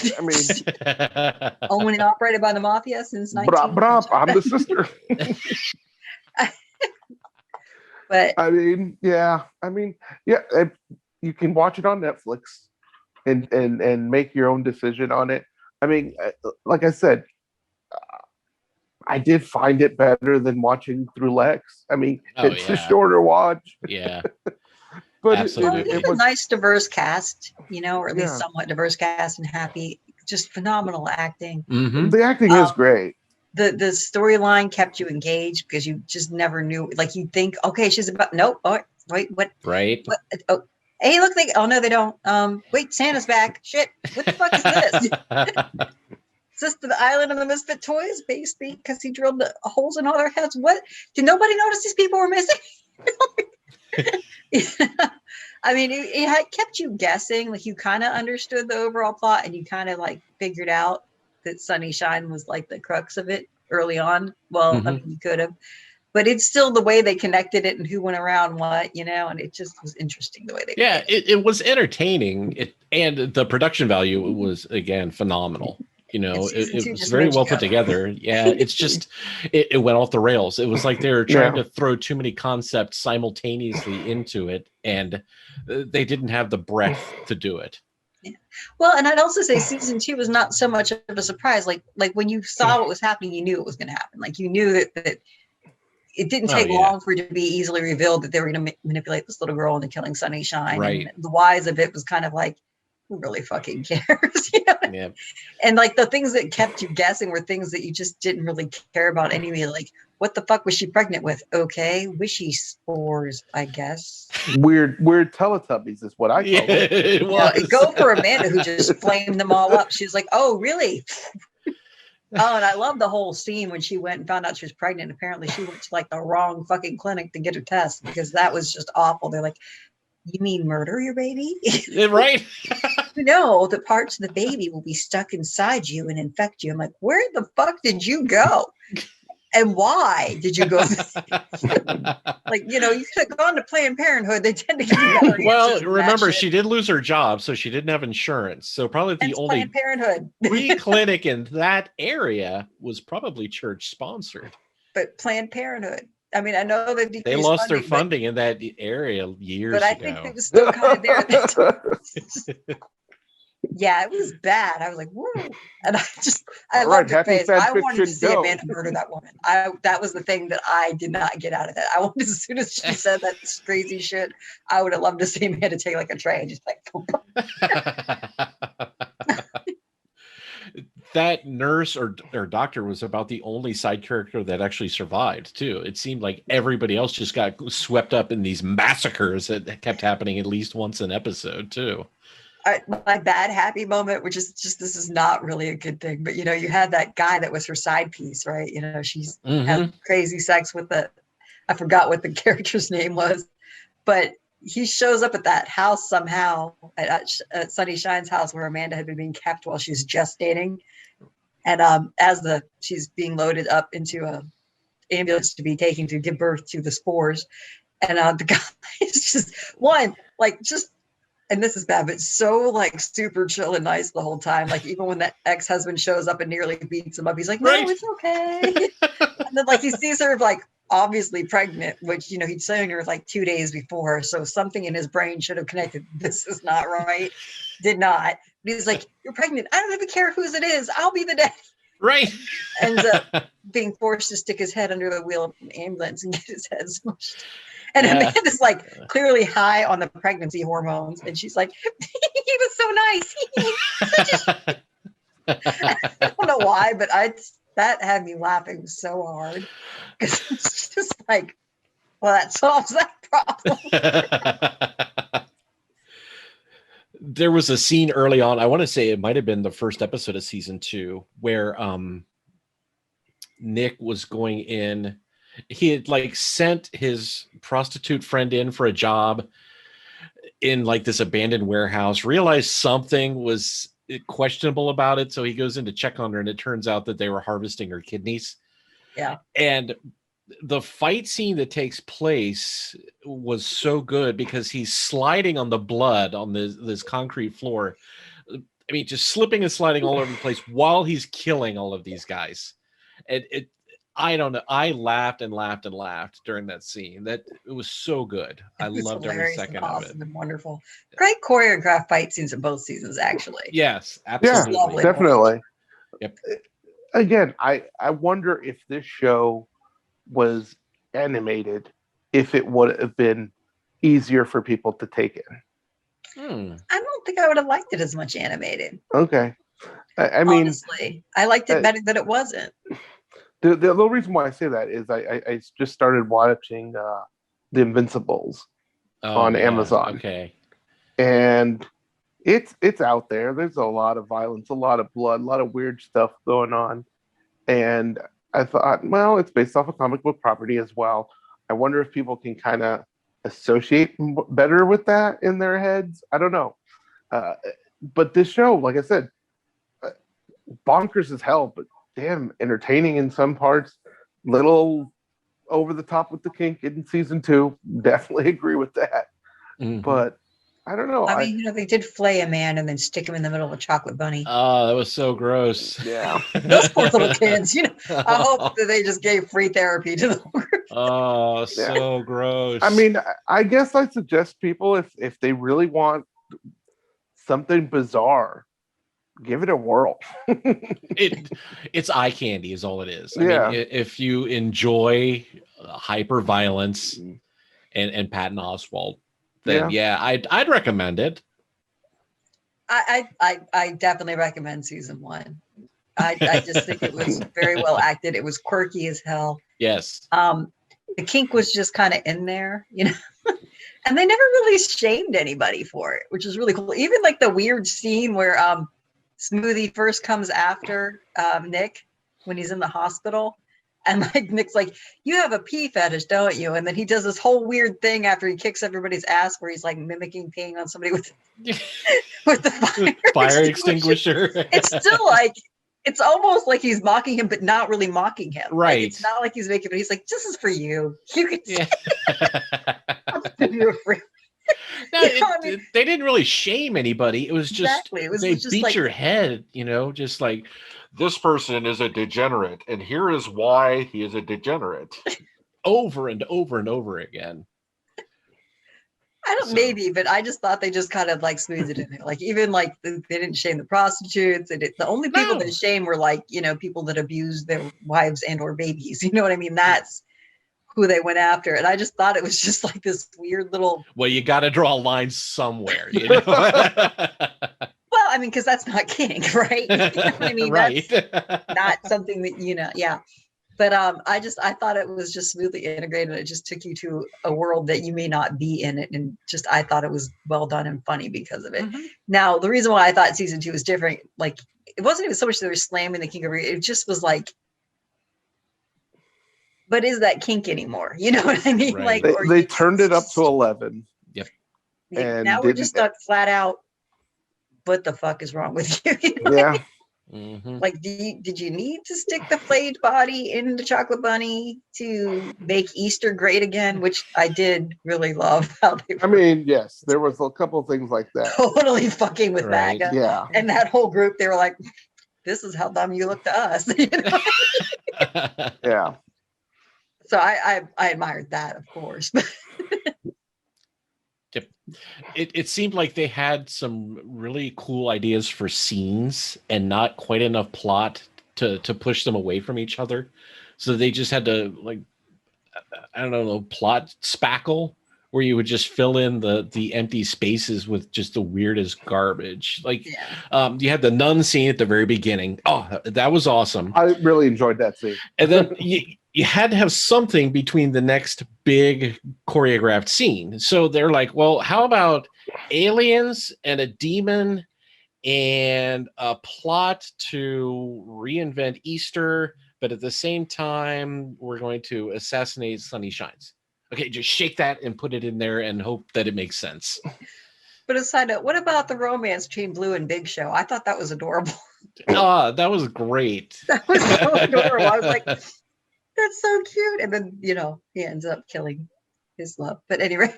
owned and operated by the mafia since 19. I'm the sister. But I mean, yeah. You can watch it on Netflix and make your own decision on it. I mean, like I said, I did find it better than watching through Lexx. I mean, it's a shorter watch. Yeah. But it was a nice diverse cast, or at least somewhat diverse cast, and happy, just phenomenal acting. Mm-hmm. The acting is great. The storyline kept you engaged because you just never knew. Like you'd think, okay, she's about nope. Oh, wait, what? Right. What? Oh, hey, look, no, they don't. Wait, Santa's back. Shit, what the fuck is this? Is this the Island of the Misfit Toys base because he drilled the holes in all their heads? What? Did nobody notice these people were missing? I mean, it kept you guessing. Like you kind of understood the overall plot, and you kind of like figured out that Sunny Shine was like the crux of it early on. Well, I mean, you could have, but it's still the way they connected it and who went around what, and it just was interesting the way they. Yeah, it was entertaining. And the production value was again phenomenal. It was very well put together. Yeah, it's just it went off the rails. It was like they were trying to throw too many concepts simultaneously into it, and they didn't have the breadth to do it. Yeah. Well, and I'd also say season 2 was not so much of a surprise. Like when you saw what was happening, you knew it was going to happen. Like you knew that it didn't take long for it to be easily revealed that they were going to manipulate this little girl into killing Sunny Shine. Right. And the whys of it was kind of like, who really fucking cares? Yeah. And like the things that kept you guessing were things that you just didn't really care about anyway. Like, what the fuck was she pregnant with? Okay, wishy spores, I guess. Weird Teletubbies is what I call it. Go for Amanda, who just flamed them all up. She's like, oh, really? Oh, and I love the whole scene when she went and found out she was pregnant. Apparently, she went to like the wrong fucking clinic to get her test because that was just awful. They're like, you mean murder your baby? Right. No, the parts of the baby will be stuck inside you and infect you. I'm like, where the fuck did you go? And why did you go? Like, you could have gone to Planned Parenthood. They tend to give you better Well, remember, she did lose her job, so she didn't have insurance. So probably the only Planned Parenthood free clinic in that area was probably church sponsored. But Planned Parenthood. I mean, I know that they lost their funding in that area years ago. But I think it was still kind of there at that time. Yeah, it was bad. I was like, whoa. And I loved her face. I wanted to see Amanda murder that woman. That was the thing that I did not get out of that. I wanted, as soon as she said that crazy shit, I would have loved to see Amanda take like a tray and just like, that nurse or doctor was about the only side character that actually survived too. It seemed like everybody else just got swept up in these massacres that kept happening at least once an episode too. My bad happy moment, which is just, this is not really a good thing, but you had that guy that was her side piece, right? She's had crazy sex with I forgot what the character's name was, but he shows up at that house somehow at Sunny Shine's house where Amanda had been being kept while she was gestating. And as she's being loaded up into a ambulance to be taken to give birth to the spores. And the guy is just and this is bad, but so like super chill and nice the whole time. Like even when that ex-husband shows up and nearly beats him up, he's like, no, It's okay. And then like he sees her like obviously pregnant, which, you know, he'd seen her like 2 days before. So something in his brain should have connected. This is not right. Did not. But he's like, you're pregnant. I don't even care whose it is. I'll be the daddy. Right. Ends up being forced to stick his head under the wheel of an ambulance and get his head smushed. And Amanda's like clearly high on the pregnancy hormones. And she's like, he was so nice. I don't know why, but that had me laughing so hard. Because it's just like, well, that solves that problem. There was a scene early on, I want to say it might have been the first episode of season 2, where Nick was going in. He had like sent his prostitute friend in for a job in like this abandoned warehouse, realized something was questionable about it. So he goes in to check on her, and it turns out that they were harvesting her kidneys. Yeah. And the fight scene that takes place was so good because he's sliding on the blood on this concrete floor. I mean, just slipping and sliding all over the place while he's killing all of these guys. And I don't know. I laughed and laughed and laughed during that scene. That it was so good. I loved every second of it. And wonderful. Great choreographed fight scenes in both seasons, actually. Yes, absolutely. Yeah, definitely. Yep. Again, I wonder if this show was animated, if it would have been easier for people to take in. I don't think I would have liked it as much animated. Okay. I mean, honestly, I liked it better that it wasn't. The reason why I say that is I just started watching The Invincibles on Amazon. Okay. And it's out there. There's a lot of violence, a lot of blood, a lot of weird stuff going on. And I thought, well, it's based off a comic book property as well. I wonder if people can kind of associate better with that in their heads. I don't know. But this show, like I said, bonkers as hell, but damn entertaining in some parts. Little over the top with the kink in season 2. Definitely agree with that. Mm-hmm. But I don't know. I mean, you know, they did flay a man and then stick him in the middle of a chocolate bunny. Oh, that was so gross. Yeah. Those poor little kids, you know. I hope that they just gave free therapy to them. Oh, so gross. I mean, I guess I suggest people, if they really want something bizarre, give it a whirl. It's eye candy is all it is. I mean, if you enjoy hyper violence and Patton Oswalt, then I'd recommend it. I definitely recommend season 1. I just think it was very well acted. It was quirky as hell. Yes. The kink was just kind of in there, you know. And they never really shamed anybody for it, which is really cool. Even like the weird scene where Smoothie first comes after Nick when he's in the hospital. And like Nick's like, you have a pee fetish, don't you? And then he does this whole weird thing after he kicks everybody's ass where he's like mimicking peeing on somebody with the fire extinguisher. It's still like, it's almost like he's mocking him, but not really mocking him. Right. Like, it's not like he's making, but he's like, this is for you. You can I'll give you a free. No, they didn't really shame anybody. It was just they just beat your head, you know, just like, this person is a degenerate, and here is why he is a degenerate. Over and over and over again. Maybe, but I just thought they just kind of like smoothed it in there. Like, even like they didn't shame the prostitutes. The only people that shame were like, you know, people that abuse their wives and or babies. You know what I mean? That's who they went after. And I just thought it was just like this weird little. Well, you got to draw a line somewhere, you know? Well, I mean, because that's not kink, right? You know what I mean? Right. That's not something that, you know, yeah. But I thought it was just smoothly integrated. It just took you to a world that you may not be in it. And just, I thought it was well done and funny because of it. Mm-hmm. Now, the reason why I thought season 2 was different, like, it wasn't even so much they were slamming the kink over it. It just was like, but is that kink anymore? You know what I mean? Right. Like, they turned it up to 11. Yep. And now we're just stuck flat out. What the fuck is wrong with you? You know yeah. I mean? Mm-hmm. Like, did you need to stick the flayed body in the chocolate bunny to make Easter great again? Which I did really love how they were. I mean, yes, there was a couple of things like that. Totally fucking with MAGA. Yeah. And that whole group, they were like, this is how dumb you look to us. You know? Yeah. So I admired that, of course. Yep. It seemed like they had some really cool ideas for scenes and not quite enough plot to push them away from each other. So they just had to, like, I don't know, plot spackle where you would just fill in the empty spaces with just the weirdest garbage. Like, you had the nun scene at the very beginning. Oh, that was awesome. I really enjoyed that scene. And then you had to have something between the next big choreographed scene. So they're like, well, how about aliens and a demon and a plot to reinvent Easter, but at the same time, we're going to assassinate Sunny Shines. Okay, just shake that and put it in there and hope that it makes sense. But a side note, what about the romance between Blue and Big Show? I thought that was adorable. That was great. That was so adorable. I was like, that's so cute. And then, he ends up killing his love. But anyway.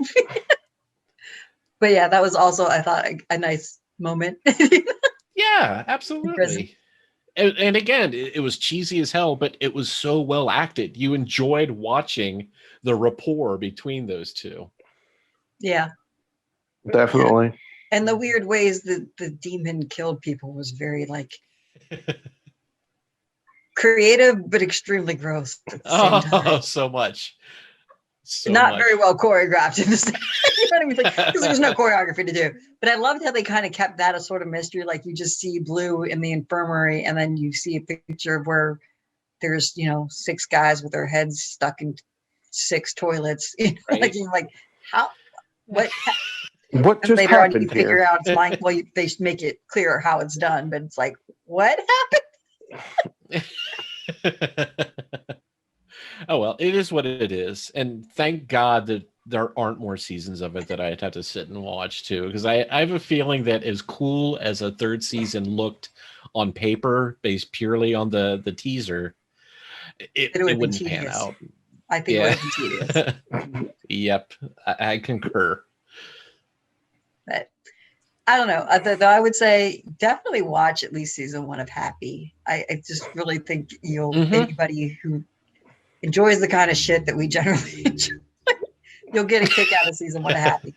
But yeah, that was also, I thought, a nice moment. Yeah, absolutely. And again, it was cheesy as hell, but it was so well acted. You enjoyed watching the rapport between those two. Yeah. Definitely. And the weird ways that the demon killed people was very, like, creative, but extremely gross at the same time. So much. Not very well choreographed in this. You know what I mean? Because there was no choreography to do. But I loved how they kind of kept that a sort of mystery. Like, you just see Blue in the infirmary, and then you see a picture of where there's 6 guys with their heads stuck in 6 toilets. Right. like how what just later on happened you figure out it's mine. Well, they make it clear how it's done, but it's like, what happened? Oh, well, it is what it is. And thank God that there aren't more seasons of it that I'd have to sit and watch too. Because I have a feeling that as cool as a 3rd season looked on paper, based purely on the teaser, it wouldn't pan out. I think it would have been tedious. Yep, I concur. But I don't know. Though I would say definitely watch at least season 1 of Happy. I just really think anybody who enjoys the kind of shit that we generally enjoy, you'll get a kick out of season 1 of Happy.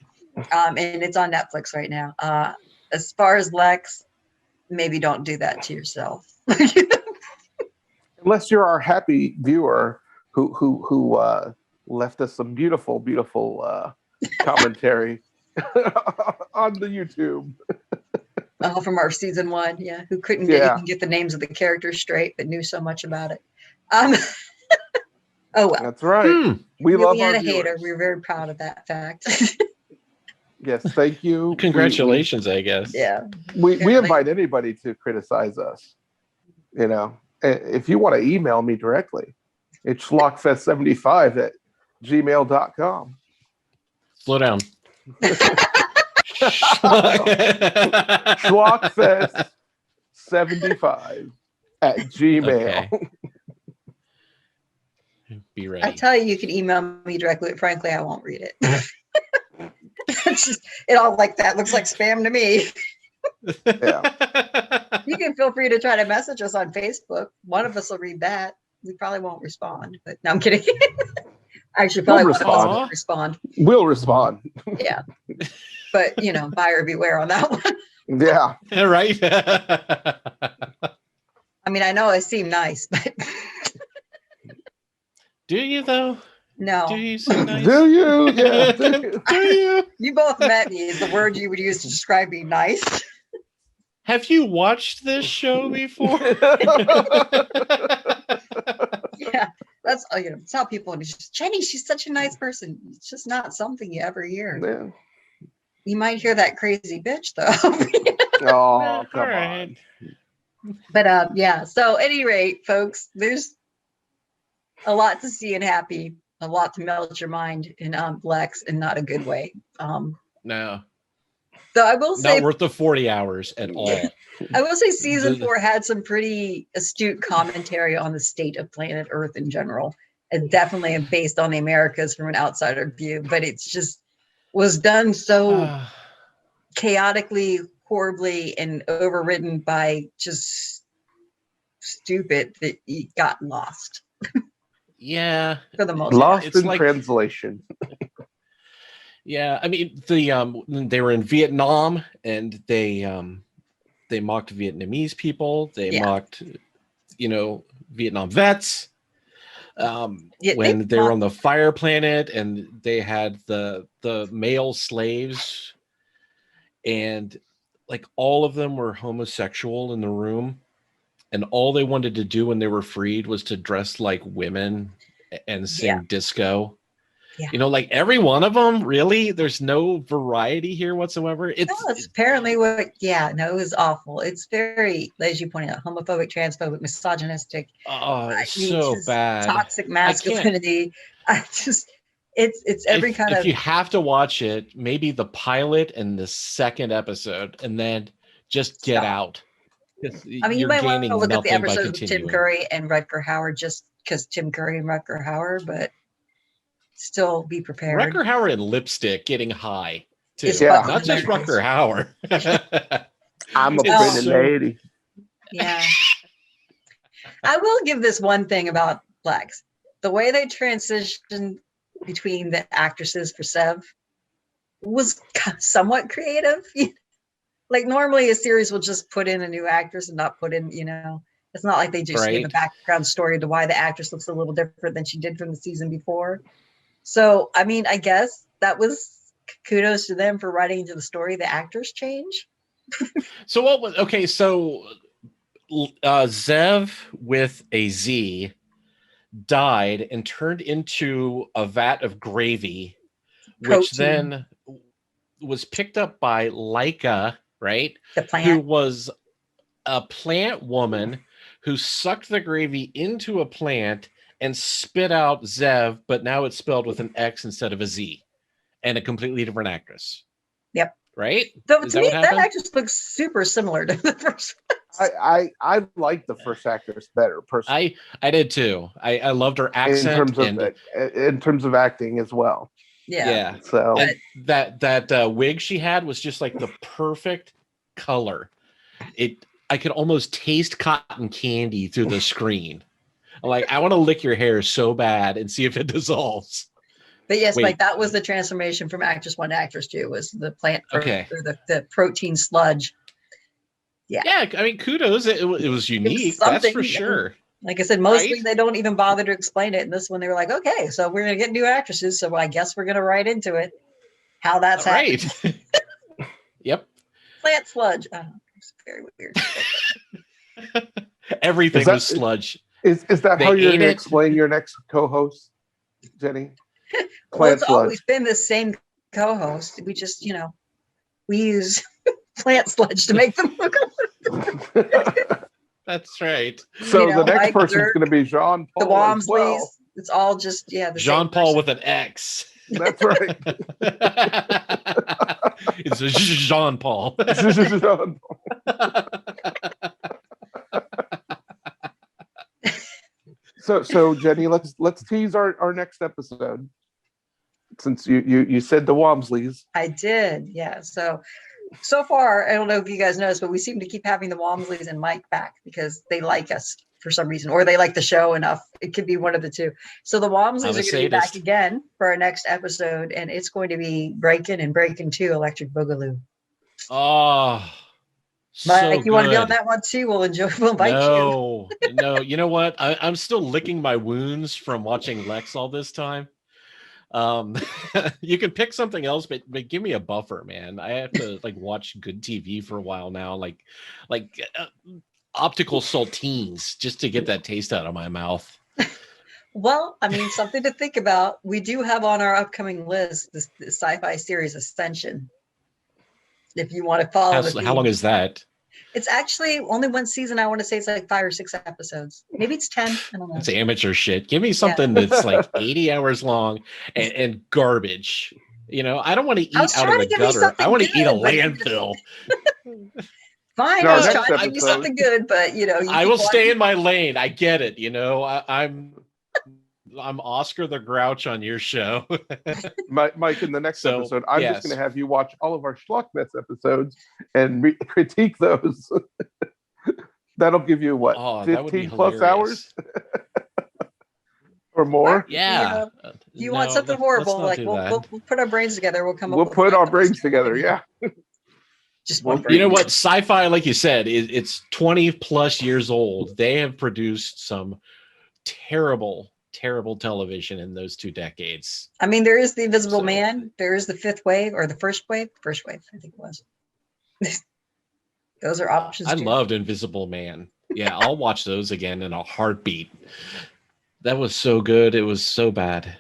And it's on Netflix right now. As far as Lexx, maybe don't do that to yourself. Unless you're our happy viewer who left us some beautiful commentary on the YouTube. From our season 1, who couldn't even get the names of the characters straight, but knew so much about it. Oh well, that's right. We love our hater. We're very proud of that fact. Yes, thank you. Congratulations, I guess. Yeah, we invite anybody to criticize us. If you want to email me directly, it's schlockfest75@gmail.com. Slow down. schlockfest75@gmail. Okay. Be ready. I tell you, you can email me directly. But frankly, I won't read it. It's just it all like that looks like spam to me. Yeah. You can feel free to try to message us on Facebook. One of us will read that. We probably won't respond, but no, I'm kidding. Actually, probably one of us won't respond. We'll respond. Yeah, but buyer beware on that one. Yeah. Right. I mean, I know I seem nice, but do you though? No. Do you seem nice? Do you? Yeah. Do you? You both met me is the word you would use to describe being nice. Have you watched this show before? Yeah, that's tell people. Jenny, she's such a nice person. It's just not something you ever hear. Yeah. You might hear that crazy bitch though. Oh, come on. But yeah. So at any rate, folks, there's a lot to see and Happy, a lot to melt your mind in Lexx, in not a good way. No. So I will say, not worth the 40 hours at all. I will say season 4 had some pretty astute commentary on the state of planet Earth in general. It definitely based on the Americas from an outsider view, but it's just was done so chaotically, horribly, and overridden by just stupid that you got lost. Yeah. For the most Lost It's in translation. Yeah, I mean they were in Vietnam and they mocked Vietnamese people. They mocked, Vietnam vets. When they were on the Fire Planet and they had the male slaves, and like all of them were homosexual in the room, and all they wanted to do when they were freed was to dress like women and sing disco. Yeah. Like every one of them, really. There's no variety here whatsoever. It's apparently it was awful. It's very, as you pointed out, homophobic, transphobic, misogynistic. So bad. Toxic masculinity. It's every kind of. If you have to watch it, maybe the pilot and the second episode, and then just get out. I mean, you might want to look at the episodes with Tim Curry and Rutger Hauer, just because Tim Curry and Rutger Hauer, but still be prepared. Rutger Hauer in lipstick getting high too. Not just Rutger Hauer. I'm a pretty lady. Yeah. I will give this one thing about Lexx. The way they transitioned between the actresses for Sev was somewhat creative. Like normally a series will just put in a new actress and not put in, it's not like they just give a background story to why the actress looks a little different than she did from the season before. So, I mean, I guess that was kudos to them for writing into the story the actors change. So what was okay? So Zev with a Z died and turned into a vat of gravy, which then was picked up by Laika, right? The plant. Who was a plant woman who sucked the gravy into a plant and spit out Zev, but now it's spelled with an X instead of a Z, and a completely different actress. Yep. Right? So to me, that actress looks super similar to the first one. I like the first actress better personally. I did too. I loved her accent in terms of acting as well. Yeah. So that wig she had was just like the perfect color. I could almost taste cotton candy through the screen. Like, I want to lick your hair so bad and see if it dissolves. But yes, Mike, that was the transformation from actress 1 to actress 2, was the plant or the protein sludge. Yeah. Yeah, I mean, kudos. It was unique, that's for sure. Like I said, mostly they don't even bother to explain it. And this one, they were like, okay, so we're going to get new actresses. So I guess we're going to write into it how that's happening. Yep. Plant sludge. It's very weird. Everything was sludge. Is that how you're going to explain your next co-host, Jenny? Well, it's always been the same co-host. We just, we use plant sludge to make them look. That's right. So the next person's going to be Jean Paul. The Wamsleys. It's all just Jean Paul with an X. That's right. It's Jean Paul. Jean Paul. So Jenny, let's tease our next episode. Since you said the Wamsleys. I did, yeah. So far, I don't know if you guys noticed, but we seem to keep having the Wamsleys and Mike back because they like us for some reason, or they like the show enough. It could be one of the two. So the Wamsleys are going to be back again for our next episode, and it's going to be Breakin' and Breakin' 2 Electric Boogaloo. Oh, Mike, you want to be on that one too? We'll invite you. No, you know what? I'm still licking my wounds from watching Lexx all this time. You can pick something else, but give me a buffer, man. I have to watch good TV for a while now, like optical saltines, just to get that taste out of my mouth. Well, I mean, something to think about. We do have on our upcoming list this sci-fi series Ascension. If you want to follow how long is that? It's actually only one season. I want to say it's like 5 or 6 episodes. Maybe it's 10. I don't know. It's amateur shit. Give me something that's like 80 hours long and garbage. I don't want to eat out of the gutter. I want to eat a landfill. Fine, I was trying to give you something good, but I will stay in my lane. I get it. I'm Oscar the Grouch on your show. Mike, in the next episode, I'm just going to have you watch all of our Schlockmess episodes and critique those. That'll give you 15 plus hours? Or more. Yeah. If you want something horrible, like we'll put our brains together. We'll come up. We'll put our brains together. Yeah. Just you know what? Sci-fi, like you said, it's 20 plus years old. They have produced some terrible television in those 2 decades. I mean, there is the Invisible Man. There is the Fifth Wave or the First Wave. First Wave, I think it was. Those are options. I loved Invisible Man. Yeah, I'll watch those again in a heartbeat. That was so good. It was so bad.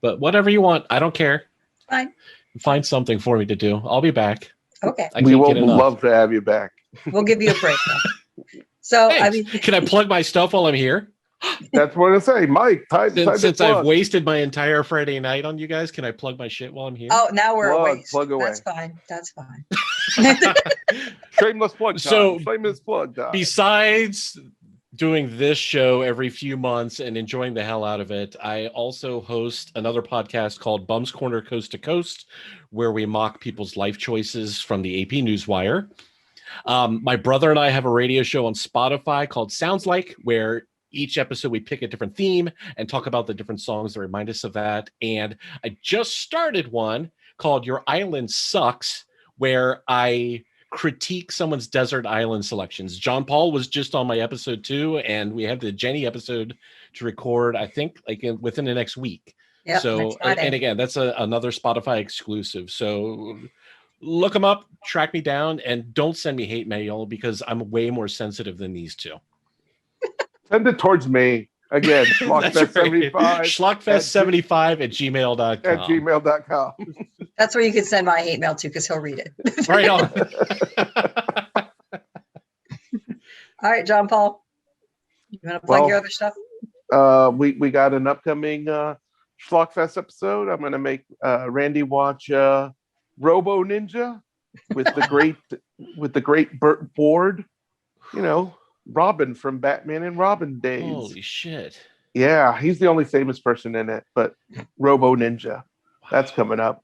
But whatever you want, I don't care. Fine. Find something for me to do. I'll be back. Okay. We will love to have you back. We'll give you a break. So, Thanks. I mean, can I plug my stuff while I'm here? That's what I say, Mike. Since I've wasted my entire Friday night on you guys, can I plug my shit while I'm here? Oh, now we're a waste. Plug away. That's fine. Shameless plug. So, shameless plug. Besides doing this show every few months and enjoying the hell out of it, I also host another podcast called Bum's Corner Coast to Coast, where we mock people's life choices from the AP Newswire. My brother and I have a radio show on Spotify called Sounds Like, where each episode we pick a different theme and talk about the different songs that remind us of that. And I just started one called Your Island Sucks, where I critique someone's desert island selections. John Paul was just on my episode 2, and we have the Jenny episode to record, I think, within the next week. Yep, so, and again, that's another Spotify exclusive. So look them up, track me down, and don't send me hate mail because I'm way more sensitive than these two. Send it towards me. Again, Schlockfest75. Schlockfest75 at gmail.com. At gmail.com. That's where you can send my hate mail to because he'll read it. Right on. All right, John Paul. You want to plug your other stuff? We got an upcoming Schlockfest episode. I'm going to make Randy watch Robo Ninja with the great Burt Ward. You know, Robin from Batman and Robin days. Holy shit. Yeah, he's the only famous person in it, but Robo Ninja. That's coming up.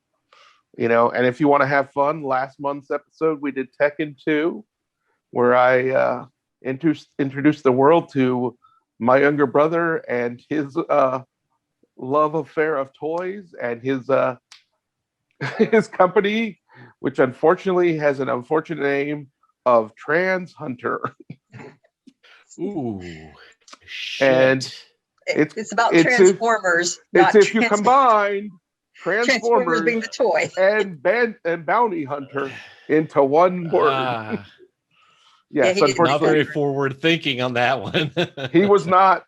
You know, and if you want to have fun, last month's episode we did Tekken 2, where I introduced the world to my younger brother and his love affair of toys and his his company, which unfortunately has an unfortunate name of Trans Hunter. Ooh, shit. And it's about Transformers. It's if you combine Transformers being the toy and Bounty Hunter into one word. Yes, unfortunately, not very forward thinking on that one. He was not.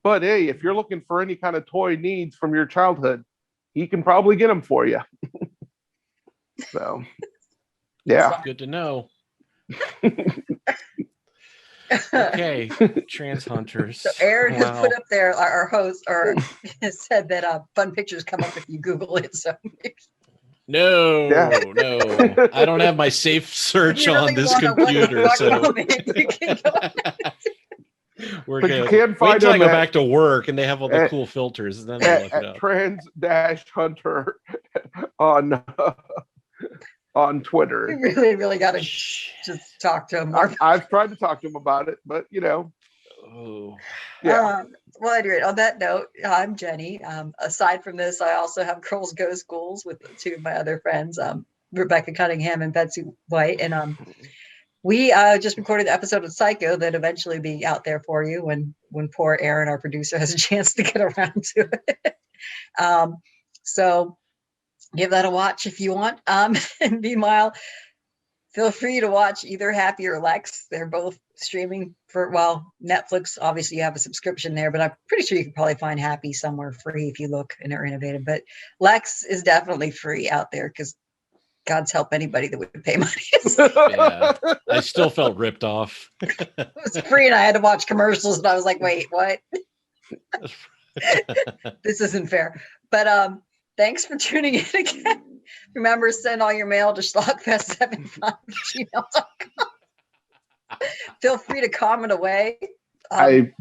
But hey, if you're looking for any kind of toy needs from your childhood, he can probably get them for you. So, yeah, good to know. Okay, Trans Hunters. So Aaron has put up there, our host, or has said that fun pictures come up if you Google it. So no, I don't have my safe search on this computer. So we're good. You can't find wait till I go back to work and they have all the cool filters, and then I'll look it up. Trans-Hunter on Twitter. You really got to just talk to him. I've tried to talk to him about it, but you know. Oh. Yeah. Well, anyway, on that note, I'm Jenny. Aside from this, I also have Girls Go Schools with 2 of my other friends, Rebecca Cunningham and Betsy White. And we just recorded the episode of Psycho that eventually be out there for you when poor Aaron, our producer, has a chance to get around to it. So give that a watch if you want. And meanwhile, feel free to watch either Happy or Lexx. They're both streaming for, Netflix, obviously you have a subscription there, but I'm pretty sure you can probably find Happy somewhere free if you look and are innovative. But Lexx is definitely free out there because God's help anybody that would pay money. Yeah, I still felt ripped off. It was free and I had to watch commercials and I was like, wait, what? This isn't fair. But thanks for tuning in again. Remember, send all your mail to schlockfest75@gmail.com. Feel free to comment away.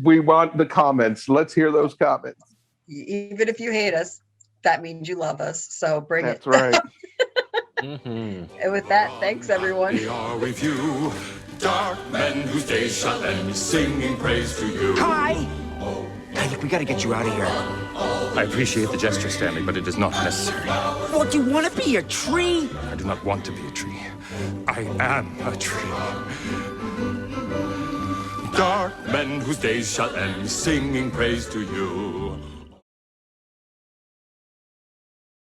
We want the comments. Let's hear those comments. Even if you hate us, that means you love us. So bring it. That's right. Mm-hmm. And with that, thanks everyone. We are with you, dark men whose days shall end, singing praise to you. Hi. Oh, Look, we gotta get you out of here. I appreciate the gesture, Stanley, but it is not necessary. Well, do you want to be a tree? I do not want to be a tree. I am a tree. Dark men whose days shall end, singing praise to you.